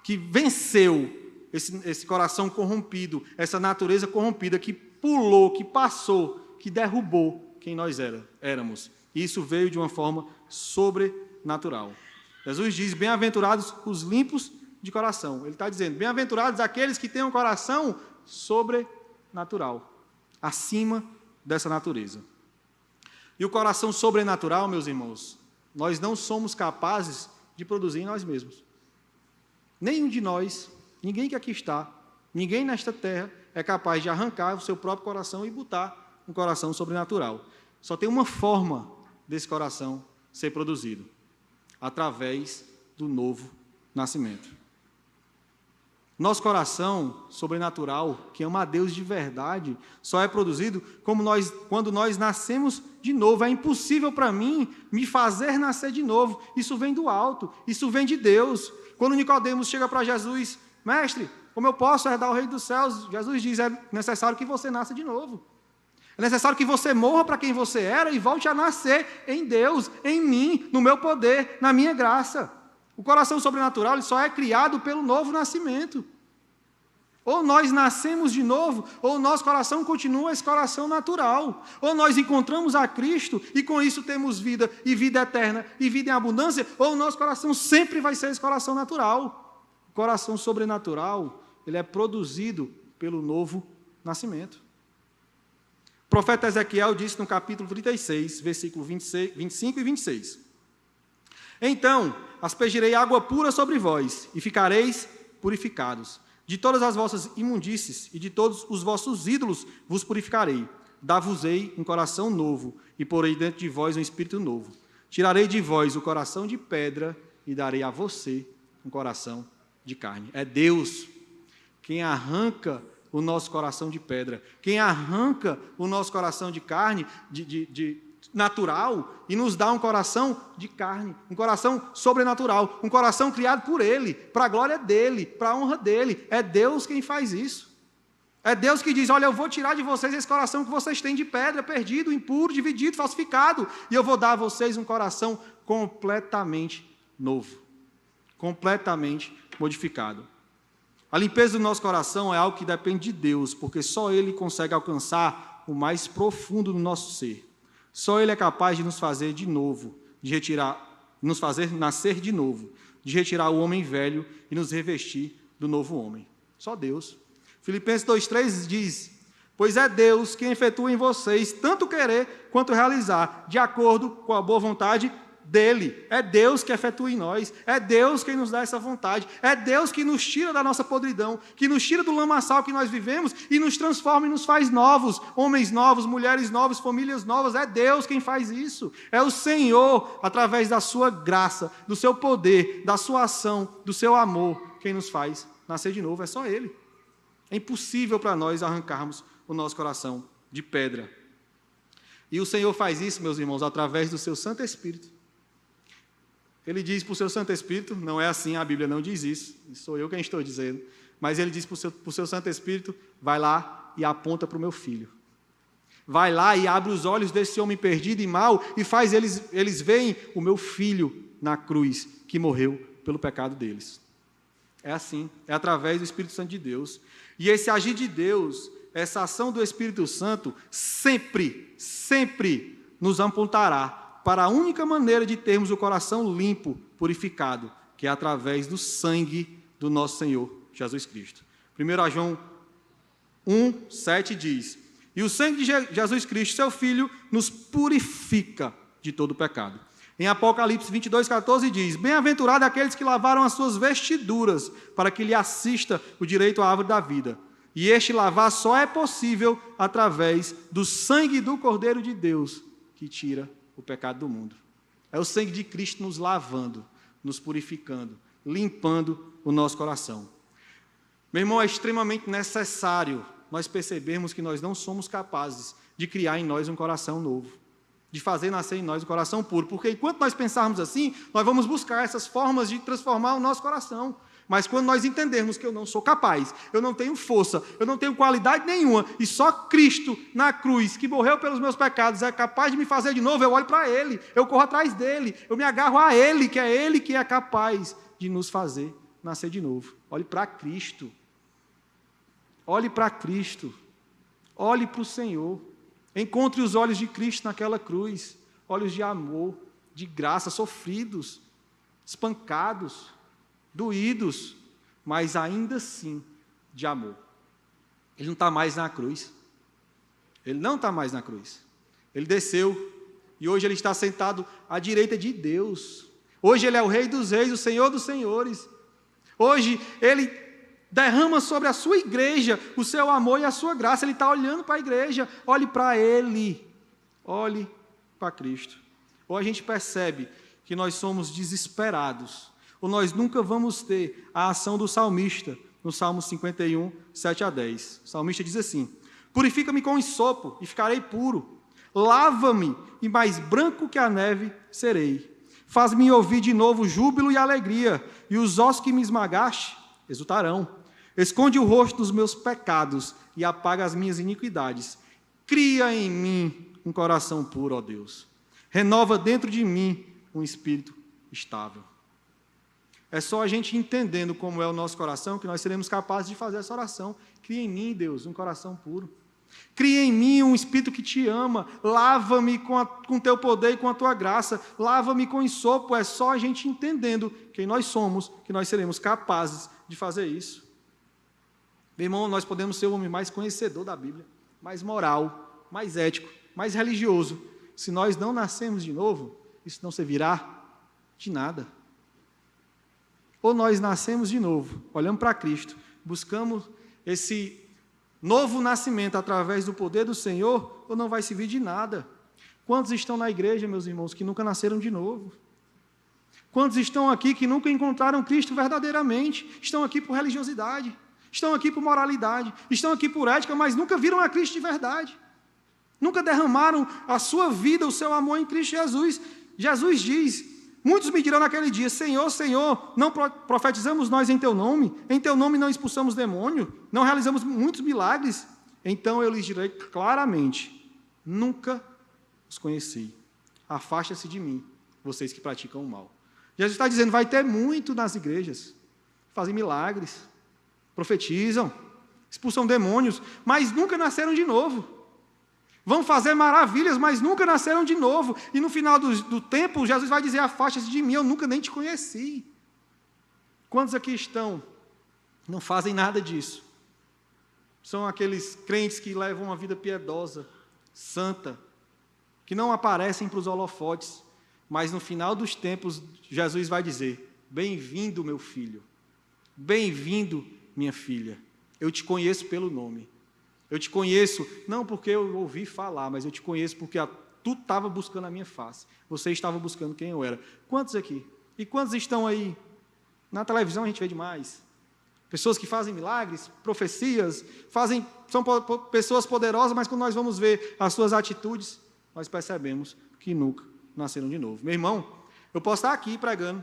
que venceu esse coração corrompido, essa natureza corrompida, que pulou, que passou, que derrubou quem nós éramos. E isso veio de uma forma sobrenatural. Jesus diz, bem-aventurados os limpos de coração. Ele está dizendo, bem-aventurados aqueles que têm um coração sobrenatural, acima dessa natureza. E o coração sobrenatural, meus irmãos, nós não somos capazes de produzir em nós mesmos. Nenhum de nós, ninguém que aqui está, ninguém nesta terra é capaz de arrancar o seu próprio coração e botar um coração sobrenatural. Só tem uma forma desse coração ser produzido, através do novo nascimento. Nosso coração sobrenatural, que ama a Deus de verdade, só é produzido quando nós nascemos de novo. É impossível para mim me fazer nascer de novo. Isso vem do alto, isso vem de Deus. Quando Nicodemos chega para Jesus, mestre, como eu posso herdar o reino dos céus? Jesus diz, é necessário que você nasça de novo. É necessário que você morra para quem você era e volte a nascer em Deus, em mim, no meu poder, na minha graça. O coração sobrenatural ele só é criado pelo novo nascimento. Ou nós nascemos de novo, ou o nosso coração continua esse coração natural. Ou nós encontramos a Cristo e com isso temos vida, e vida eterna, e vida em abundância, ou o nosso coração sempre vai ser esse coração natural. O coração sobrenatural, ele é produzido pelo novo nascimento. O profeta Ezequiel disse no capítulo 36, versículo 25 e 26. Então, aspergirei água pura sobre vós, e ficareis purificados. De todas as vossas imundícies e de todos os vossos ídolos vos purificarei. Dar-vos-ei um coração novo, e porei dentro de vós um espírito novo. Tirarei de vós o coração de pedra, e darei a você um coração de carne. É Deus quem arranca o nosso coração de pedra, quem arranca o nosso coração de carne, natural, e nos dá um coração de carne, um coração sobrenatural, um coração criado por Ele, para a glória dEle, para a honra dEle. É Deus quem faz isso. É Deus que diz, olha, eu vou tirar de vocês esse coração que vocês têm de pedra, perdido, impuro, dividido, falsificado, e eu vou dar a vocês um coração completamente novo, completamente modificado. A limpeza do nosso coração é algo que depende de Deus, porque só Ele consegue alcançar o mais profundo do nosso ser. Só Ele é capaz de nos fazer de novo, nos fazer nascer de novo, de retirar o homem velho e nos revestir do novo homem. Só Deus. Filipenses 2,3 diz, pois é Deus quem efetua em vocês tanto querer quanto realizar, de acordo com a boa vontade dele. É Deus que efetua em nós. É Deus quem nos dá essa vontade. É Deus que nos tira da nossa podridão, que nos tira do lamaçal que nós vivemos e nos transforma e nos faz novos. Homens novos, mulheres novas, famílias novas. É Deus quem faz isso. É o Senhor, através da sua graça, do seu poder, da sua ação, do seu amor, quem nos faz nascer de novo. É só Ele. É impossível para nós arrancarmos o nosso coração de pedra. E o Senhor faz isso, meus irmãos, através do seu Santo Espírito. Ele diz para o seu Santo Espírito, não é assim, a Bíblia não diz isso, sou eu quem estou dizendo, mas ele diz para o seu Santo Espírito, vai lá e aponta para o meu filho. Vai lá e abre os olhos desse homem perdido e mau e faz eles verem o meu filho na cruz, que morreu pelo pecado deles. É assim, é através do Espírito Santo de Deus. E esse agir de Deus, essa ação do Espírito Santo, sempre nos apontará para a única maneira de termos o coração limpo, purificado, que é através do sangue do nosso Senhor Jesus Cristo. 1 João 1:7 diz, e o sangue de Jesus Cristo, seu Filho, nos purifica de todo pecado. Em Apocalipse 22:14 diz, bem-aventurado aqueles que lavaram as suas vestiduras, para que lhe assista o direito à árvore da vida. E este lavar só é possível através do sangue do Cordeiro de Deus, que tira o pecado do mundo. É o sangue de Cristo nos lavando, nos purificando, limpando o nosso coração. Meu irmão, é extremamente necessário nós percebermos que nós não somos capazes de criar em nós um coração novo, de fazer nascer em nós um coração puro, porque enquanto nós pensarmos assim, nós vamos buscar essas formas de transformar o nosso coração. Mas quando nós entendermos que eu não sou capaz, eu não tenho força, eu não tenho qualidade nenhuma, e só Cristo na cruz, que morreu pelos meus pecados, é capaz de me fazer de novo, eu olho para Ele, eu corro atrás dEle, eu me agarro a Ele que é capaz de nos fazer nascer de novo. Olhe para Cristo. Olhe para Cristo. Olhe para o Senhor. Encontre os olhos de Cristo naquela cruz, olhos de amor, de graça, sofridos, espancados, doídos, mas ainda assim de amor. Ele não está mais na cruz. Ele não está mais na cruz. Ele desceu e hoje ele está sentado à direita de Deus. Hoje ele é o Rei dos Reis, o Senhor dos Senhores. Hoje ele derrama sobre a sua igreja o seu amor e a sua graça. Ele está olhando para a igreja. Olhe para Ele. Olhe para Cristo. Ou a gente percebe que nós somos desesperados, ou nós nunca vamos ter a ação do salmista, no Salmo 51, 7-10. O salmista diz assim, purifica-me com ensopo e ficarei puro. Lava-me e mais branco que a neve serei. Faz-me ouvir de novo júbilo e alegria, e os ossos que me esmagaste exultarão. Esconde o rosto dos meus pecados e apaga as minhas iniquidades. Cria em mim um coração puro, ó Deus. Renova dentro de mim um espírito estável. É só a gente entendendo como é o nosso coração que nós seremos capazes de fazer essa oração. Cria em mim, Deus, um coração puro. Cria em mim um espírito que te ama. Lava-me com teu poder e com a tua graça. Lava-me com ensopo. É só a gente entendendo quem nós somos que nós seremos capazes de fazer isso. Meu irmão, nós podemos ser o homem mais conhecedor da Bíblia, mais moral, mais ético, mais religioso. Se nós não nascemos de novo, isso não servirá de nada. Ou nós nascemos de novo, olhamos para Cristo, buscamos esse novo nascimento através do poder do Senhor, ou não vai servir de nada. Quantos estão na igreja, meus irmãos, que nunca nasceram de novo? Quantos estão aqui que nunca encontraram Cristo verdadeiramente? Estão aqui por religiosidade, estão aqui por moralidade, estão aqui por ética, mas nunca viram a Cristo de verdade. Nunca derramaram a sua vida, o seu amor em Cristo Jesus. Jesus diz, muitos me dirão naquele dia, Senhor, Senhor, não profetizamos nós em Teu nome não expulsamos demônio, não realizamos muitos milagres. Então eu lhes direi claramente, nunca os conheci. Afasta-se de mim, vocês que praticam o mal. Jesus está dizendo, vai ter muito nas igrejas, fazem milagres, profetizam, expulsam demônios, mas nunca nasceram de novo. Vão fazer maravilhas, mas nunca nasceram de novo. E no final do tempo, Jesus vai dizer, afasta-se de mim, eu nunca nem te conheci. Quantos aqui estão, não fazem nada disso? São aqueles crentes que levam uma vida piedosa, santa, que não aparecem para os holofotes, Mas no final dos tempos, Jesus vai dizer: bem-vindo, meu filho. Bem-vindo, minha filha. Eu te conheço pelo nome. Eu te conheço, não porque eu ouvi falar, mas eu te conheço porque tu estava buscando a minha face. Você estava buscando quem eu era. Quantos aqui? E quantos estão aí? Na televisão a gente vê demais. Pessoas que fazem milagres, profecias, são pessoas poderosas, mas quando nós vamos ver as suas atitudes, nós percebemos que nunca nasceram de novo. Meu irmão, eu posso estar aqui pregando,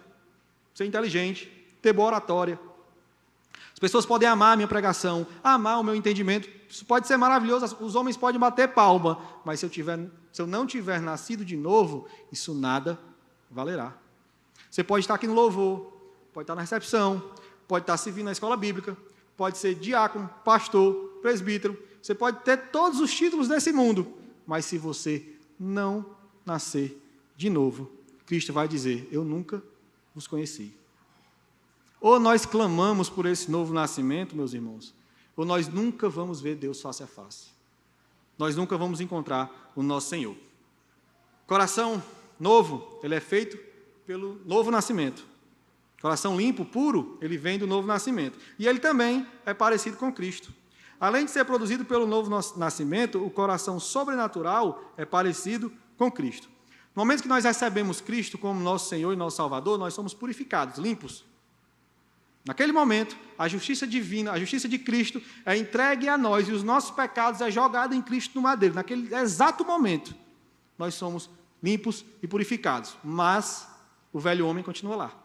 ser inteligente, ter boa oratória. As pessoas podem amar a minha pregação, amar o meu entendimento. Isso pode ser maravilhoso, os homens podem bater palma, mas se eu não tiver nascido de novo, isso nada valerá. Você pode estar aqui no louvor, pode estar na recepção, pode estar servindo na escola bíblica, pode ser diácono, pastor, presbítero, você pode ter todos os títulos desse mundo, mas se você não nascer de novo, Cristo vai dizer: eu nunca vos conheci. Ou nós clamamos por esse novo nascimento, meus irmãos, ou nós nunca vamos ver Deus face a face. Nós nunca vamos encontrar o nosso Senhor. Coração novo, ele é feito pelo novo nascimento. Coração limpo, puro, ele vem do novo nascimento. E ele também é parecido com Cristo. Além de ser produzido pelo novo nascimento, o coração sobrenatural é parecido com Cristo. No momento que nós recebemos Cristo como nosso Senhor e nosso Salvador, nós somos purificados, limpos. Naquele momento, a justiça divina, a justiça de Cristo é entregue a nós e os nossos pecados é jogado em Cristo no madeiro. Naquele exato momento, nós somos limpos e purificados. Mas o velho homem continua lá.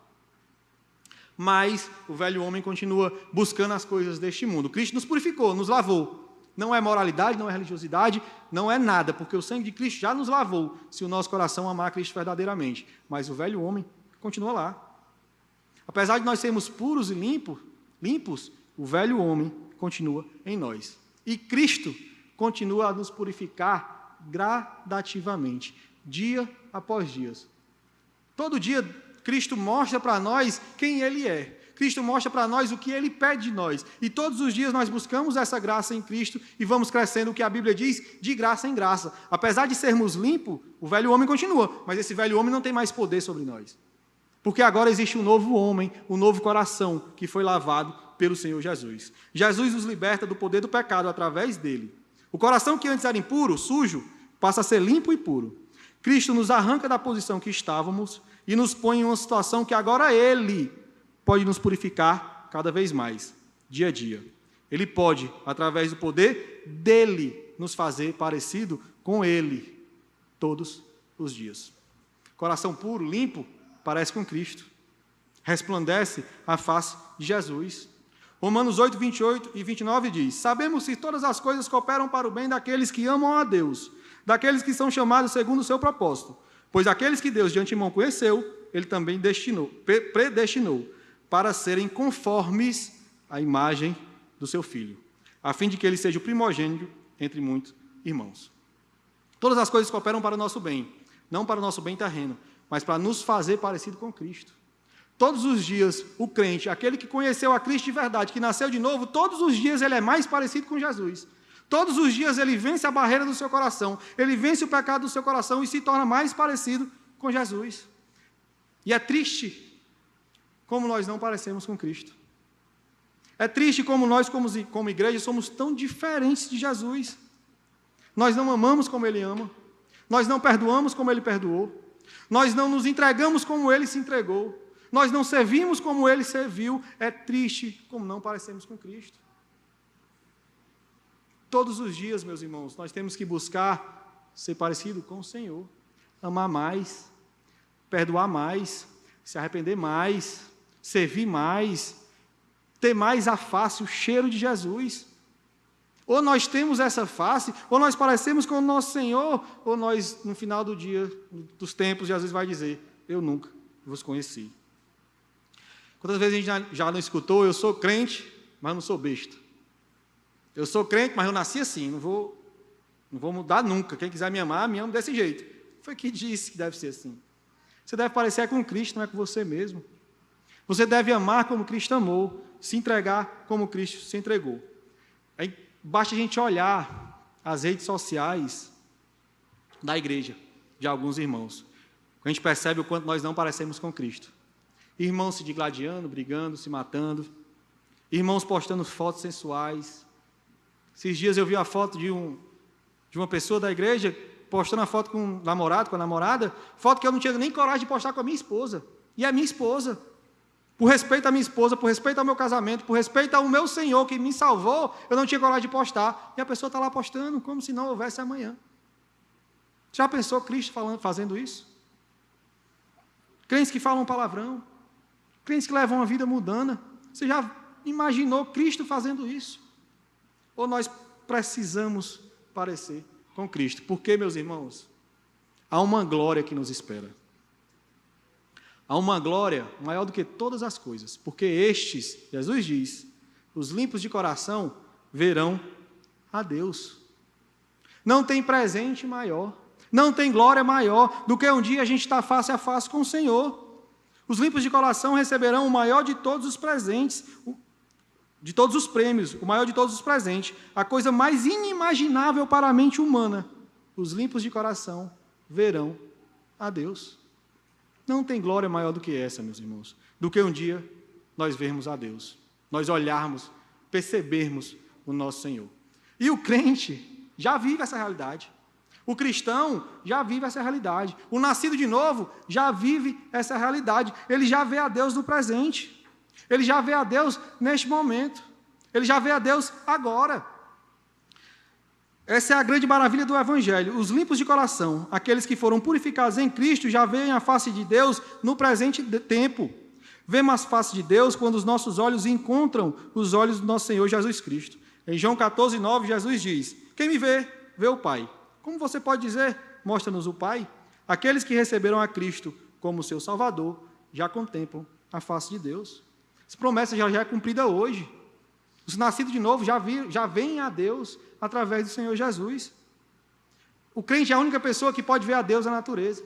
Mas o velho homem continua buscando as coisas deste mundo. Cristo nos purificou, nos lavou. Não é moralidade, não é religiosidade, não é nada, porque o sangue de Cristo já nos lavou, se o nosso coração amar Cristo verdadeiramente. Mas o velho homem continua lá. Apesar de nós sermos puros e limpos, o velho homem continua em nós. E Cristo continua a nos purificar gradativamente, dia após dia. Todo dia, Cristo mostra para nós quem Ele é. Cristo mostra para nós o que Ele pede de nós. E todos os dias nós buscamos essa graça em Cristo e vamos crescendo, o que a Bíblia diz, de graça em graça. Apesar de sermos limpos, o velho homem continua, mas esse velho homem não tem mais poder sobre nós. Porque agora existe um novo homem, um novo coração, que foi lavado pelo Senhor Jesus. Jesus nos liberta do poder do pecado através dele. O coração que antes era impuro, sujo, passa a ser limpo e puro. Cristo nos arranca da posição que estávamos e nos põe em uma situação que agora Ele pode nos purificar cada vez mais, dia a dia. Ele pode, através do poder dele, nos fazer parecido com Ele, todos os dias. Coração puro, limpo, parece com Cristo. Resplandece a face de Jesus. Romanos 8, 28 e 29 diz: sabemos que todas as coisas cooperam para o bem daqueles que amam a Deus, daqueles que são chamados segundo o seu propósito. Pois aqueles que Deus de antemão conheceu, Ele também predestinou para serem conformes à imagem do seu Filho, a fim de que Ele seja o primogênito entre muitos irmãos. Todas as coisas cooperam para o nosso bem, não para o nosso bem terreno, mas para nos fazer parecido com Cristo. Todos os dias, o crente, aquele que conheceu a Cristo de verdade, que nasceu de novo, todos os dias ele é mais parecido com Jesus. Todos os dias ele vence a barreira do seu coração, ele vence o pecado do seu coração e se torna mais parecido com Jesus. E é triste como nós não parecemos com Cristo. É triste como nós, como igreja, somos tão diferentes de Jesus. Nós não amamos como Ele ama, nós não perdoamos como Ele perdoou, nós não nos entregamos como Ele se entregou, nós não servimos como Ele serviu. É triste como não parecemos com Cristo. Todos os dias, meus irmãos, nós temos que buscar ser parecido com o Senhor, amar mais, perdoar mais, se arrepender mais, servir mais, ter mais a face, o cheiro de Jesus. Ou nós temos essa face, ou nós parecemos com o nosso Senhor, ou nós, no final do dia, dos tempos, Jesus vai dizer: eu nunca vos conheci. Quantas vezes a gente já não escutou: eu sou crente, mas não sou besta. Eu sou crente, mas eu nasci assim, não vou mudar nunca. Quem quiser me amar, me ama desse jeito. Foi que disse que deve ser assim. Você deve parecer com Cristo, não é com você mesmo. Você deve amar como Cristo amou, se entregar como Cristo se entregou. Aí basta a gente olhar as redes sociais da igreja, de alguns irmãos. a gente percebe o quanto nós não parecemos com Cristo. Irmãos se digladiando, brigando, se matando, irmãos postando fotos sensuais. Esses dias eu vi a foto de uma pessoa da igreja postando a foto com um namorado, com a namorada, foto que eu não tinha nem coragem de postar com a minha esposa. E é minha esposa. Por respeito à minha esposa, por respeito ao meu casamento, por respeito ao meu Senhor que me salvou, eu não tinha coragem de postar. E a pessoa está lá postando como se não houvesse amanhã. Já pensou Cristo fazendo isso? Crentes que falam palavrão, crentes que levam uma vida mundana. Você já imaginou Cristo fazendo isso? Ou nós precisamos parecer com Cristo? Porque, meus irmãos, há uma glória que nos espera. Há uma glória maior do que todas as coisas, porque estes, Jesus diz, os limpos de coração verão a Deus. Não tem presente maior, não tem glória maior do que um dia a gente estar face a face com o Senhor. Os limpos de coração receberão o maior de todos os presentes, de todos os prêmios, o maior de todos os presentes, a coisa mais inimaginável para a mente humana. Os limpos de coração verão a Deus. Não tem glória maior do que essa, meus irmãos, do que um dia nós vermos a Deus, nós olharmos, percebermos o nosso Senhor. E o crente já vive essa realidade. O cristão já vive essa realidade. O nascido de novo já vive essa realidade. Ele já vê a Deus no presente. Ele já vê a Deus neste momento. Ele já vê a Deus agora. Essa é a grande maravilha do Evangelho. Os limpos de coração, aqueles que foram purificados em Cristo, já veem a face de Deus no presente tempo. Vemos a face de Deus quando os nossos olhos encontram os olhos do nosso Senhor Jesus Cristo. Em João 14, 9, Jesus diz: quem me vê, vê o Pai. Como você pode dizer, mostra-nos o Pai? Aqueles que receberam a Cristo como seu Salvador, já contemplam a face de Deus. Essa promessa já é cumprida hoje. Os nascidos de novo já veem a Deus através do Senhor Jesus. O crente é a única pessoa que pode ver a Deus na natureza.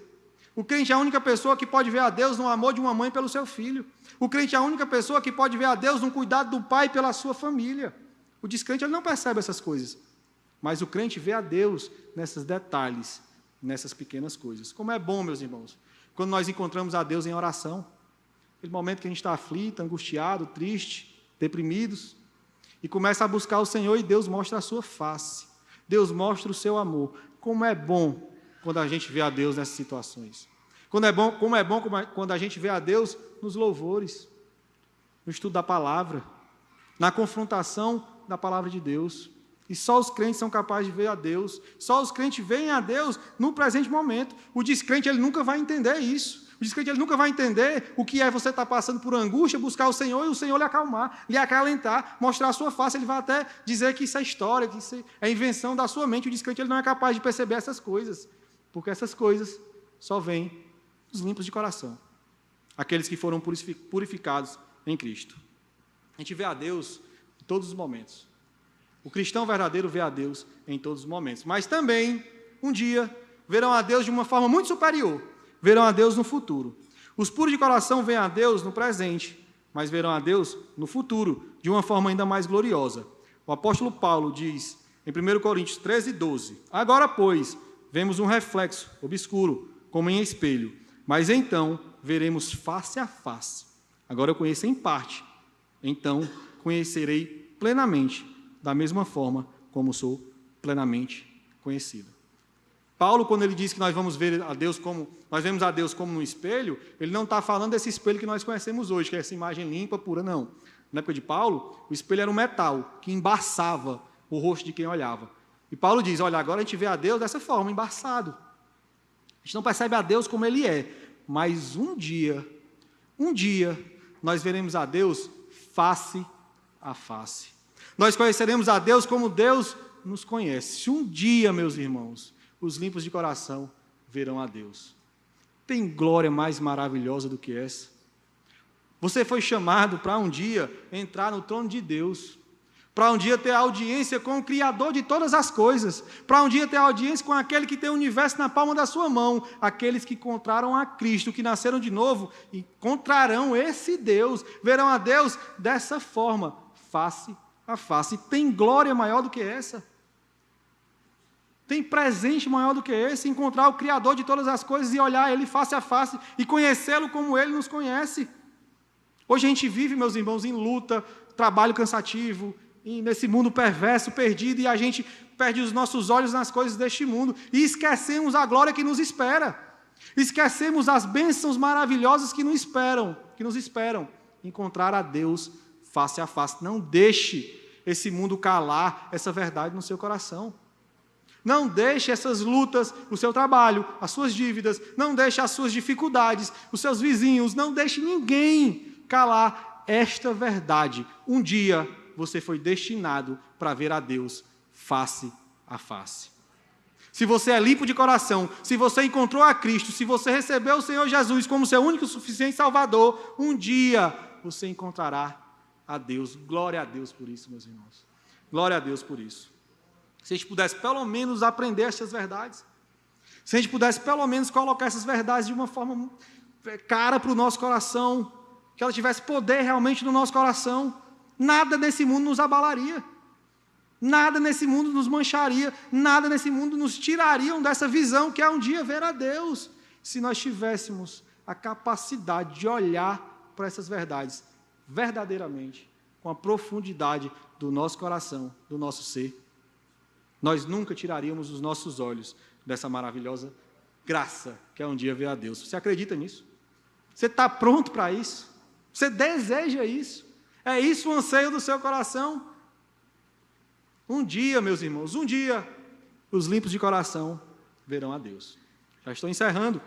O crente é a única pessoa que pode ver a Deus no amor de uma mãe pelo seu filho. O crente é a única pessoa que pode ver a Deus no cuidado do pai pela sua família. O descrente ele não percebe essas coisas. Mas o crente vê a Deus nesses detalhes, nessas pequenas coisas. Como é bom, meus irmãos, quando nós encontramos a Deus em oração. Aquele momento que a gente está aflito, angustiado, triste, deprimidos, e começa a buscar o Senhor e Deus mostra a sua face. Deus mostra o seu amor. Como é bom quando a gente vê a Deus nessas situações. Como é bom quando a gente vê a Deus nos louvores, no estudo da palavra, na confrontação da palavra de Deus. E só os crentes são capazes de ver a Deus. Só os crentes veem a Deus no presente momento. O descrente ele nunca vai entender isso. O descrente ele nunca vai entender o que é você estar passando por angústia, buscar o Senhor e o Senhor lhe acalmar, lhe acalentar, mostrar a sua face. Ele vai até dizer que isso é história, que isso é invenção da sua mente. O descrente ele não é capaz de perceber essas coisas, porque essas coisas só vêm dos limpos de coração, aqueles que foram purificados em Cristo. A gente vê a Deus em todos os momentos. O cristão verdadeiro vê a Deus em todos os momentos. Mas também, um dia, verão a Deus de uma forma muito superior. Verão a Deus no futuro. Os puros de coração veem a Deus no presente, mas verão a Deus no futuro, de uma forma ainda mais gloriosa. O apóstolo Paulo diz, em 1 Coríntios 13, 12, agora, pois, vemos um reflexo obscuro, como em espelho, mas então veremos face a face. Agora eu conheço em parte, então conhecerei plenamente, da mesma forma como sou plenamente conhecido. Paulo, quando ele diz que nós vemos a Deus como no espelho, ele não está falando desse espelho que nós conhecemos hoje, que é essa imagem limpa, pura, não. Na época de Paulo, o espelho era um metal que embaçava o rosto de quem olhava. E Paulo diz, olha, agora a gente vê a Deus dessa forma, embaçado. A gente não percebe a Deus como Ele é, mas um dia, nós veremos a Deus face a face. Nós conheceremos a Deus como Deus nos conhece. Um dia, meus irmãos, os limpos de coração verão a Deus. Tem glória mais maravilhosa do que essa? Você foi chamado para um dia entrar no trono de Deus, para um dia ter audiência com o Criador de todas as coisas, para um dia ter audiência com aquele que tem o universo na palma da sua mão. Aqueles que encontraram a Cristo, que nasceram de novo, encontrarão esse Deus, verão a Deus dessa forma, face a face. Tem glória maior do que essa? Tem presente maior do que esse? Encontrar o Criador de todas as coisas e olhar Ele face a face e conhecê-lo como Ele nos conhece. Hoje a gente vive, meus irmãos, em luta, trabalho cansativo, nesse mundo perverso, perdido, e a gente perde os nossos olhos nas coisas deste mundo e esquecemos a glória que nos espera. Esquecemos as bênçãos maravilhosas que nos esperam. Encontrar a Deus face a face. Não deixe esse mundo calar essa verdade no seu coração. Não deixe essas lutas, o seu trabalho, as suas dívidas, não deixe as suas dificuldades, os seus vizinhos, não deixe ninguém calar esta verdade. Um dia você foi destinado para ver a Deus face a face. Se você é limpo de coração, se você encontrou a Cristo, se você recebeu o Senhor Jesus como seu único e suficiente Salvador, um dia você encontrará a Deus. Glória a Deus por isso, meus irmãos. Glória a Deus por isso. Se a gente pudesse pelo menos aprender essas verdades, se a gente pudesse pelo menos colocar essas verdades de uma forma cara para o nosso coração, que ela tivesse poder realmente no nosso coração, nada nesse mundo nos abalaria, nada nesse mundo nos mancharia, nada nesse mundo nos tiraria dessa visão que é um dia ver a Deus, se nós tivéssemos a capacidade de olhar para essas verdades verdadeiramente, com a profundidade do nosso coração, do nosso ser. Nós nunca tiraríamos os nossos olhos dessa maravilhosa graça que é um dia ver a Deus. Você acredita nisso? Você está pronto para isso? Você deseja isso? É isso o anseio do seu coração? Um dia, meus irmãos, um dia, os limpos de coração verão a Deus. Já estou encerrando.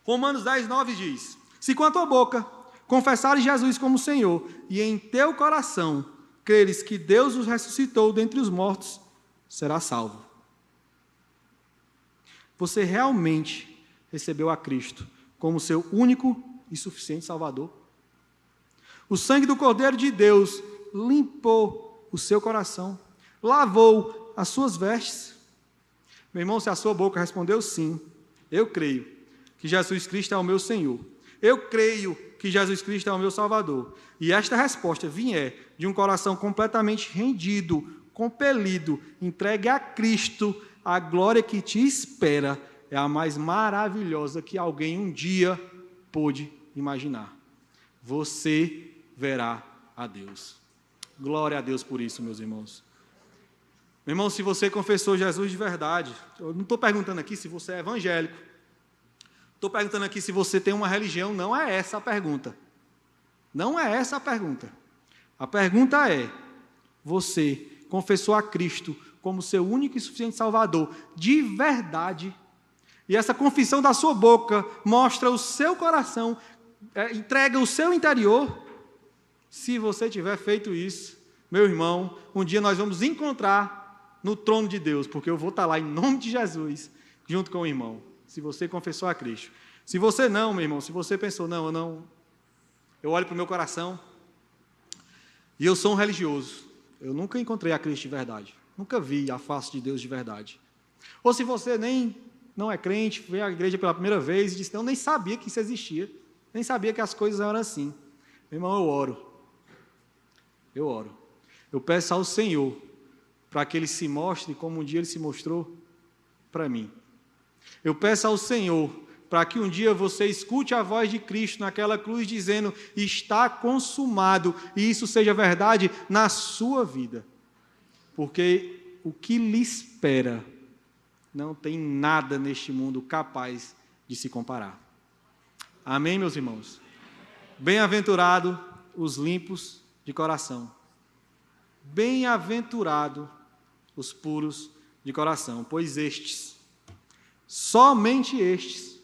Romanos 10, 9 diz: se com a tua boca confessares Jesus como Senhor, e em teu coração creres que Deus os ressuscitou dentre os mortos, será salvo. Você realmente recebeu a Cristo como seu único e suficiente Salvador? O sangue do Cordeiro de Deus limpou o seu coração, lavou as suas vestes? Meu irmão, se a sua boca respondeu sim, eu creio que Jesus Cristo é o meu Senhor, eu creio que Jesus Cristo é o meu Salvador, e esta resposta vier de um coração completamente rendido, compelido, entregue a Cristo, a glória que te espera é a mais maravilhosa que alguém um dia pôde imaginar. Você verá a Deus. Glória a Deus por isso, meus irmãos. Meu irmão, se você confessou Jesus de verdade, eu não estou perguntando aqui se você é evangélico, estou perguntando aqui se você tem uma religião, não é essa a pergunta. Não é essa a pergunta. A pergunta é: você confessou a Cristo como seu único e suficiente Salvador, de verdade, e essa confissão da sua boca mostra o seu coração, entrega o seu interior? Se você tiver feito isso, meu irmão, um dia nós vamos encontrar no trono de Deus, porque eu vou estar lá em nome de Jesus, junto com o irmão, se você confessou a Cristo. Se você não, meu irmão, se você pensou, não, eu olho para o meu coração e eu sou um religioso, eu nunca encontrei a Cristo de verdade, nunca vi a face de Deus de verdade. Ou se você não é crente, veio à igreja pela primeira vez e disse, eu nem sabia que isso existia, nem sabia que as coisas eram assim. Meu irmão, eu oro. Eu peço ao Senhor para que Ele se mostre como um dia Ele se mostrou para mim. Eu peço ao Senhor para que um dia você escute a voz de Cristo naquela cruz dizendo, está consumado, e isso seja verdade na sua vida. Porque o que lhe espera não tem nada neste mundo capaz de se comparar. Amém, meus irmãos? Bem-aventurado os limpos de coração. Bem-aventurado os puros de coração, pois estes, somente estes,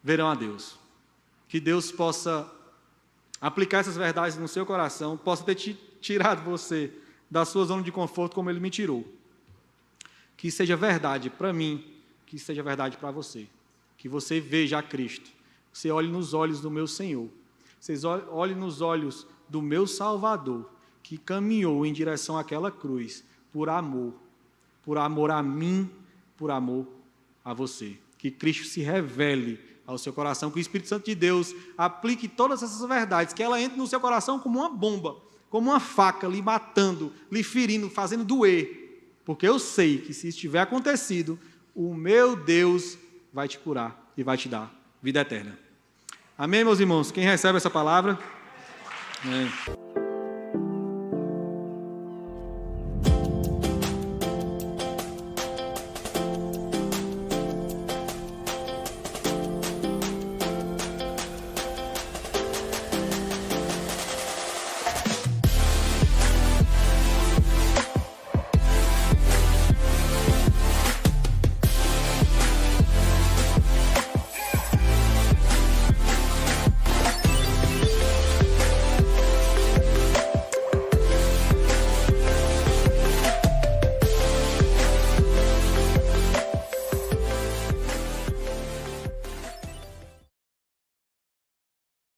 verão a Deus. Que Deus possa aplicar essas verdades no seu coração, possa ter tirado você da sua zona de conforto como Ele me tirou. Que seja verdade para mim, que seja verdade para você. Que você veja a Cristo, você olhe nos olhos do meu Senhor, você olhe nos olhos do meu Salvador, que caminhou em direção àquela cruz, por amor a mim, por amor a você. Que Cristo se revele ao seu coração, que o Espírito Santo de Deus aplique todas essas verdades, que ela entre no seu coração como uma bomba, como uma faca, lhe matando, lhe ferindo, fazendo doer, porque eu sei que se estiver acontecido, o meu Deus vai te curar e vai te dar vida eterna. Amém, meus irmãos? Quem recebe essa palavra? Amém.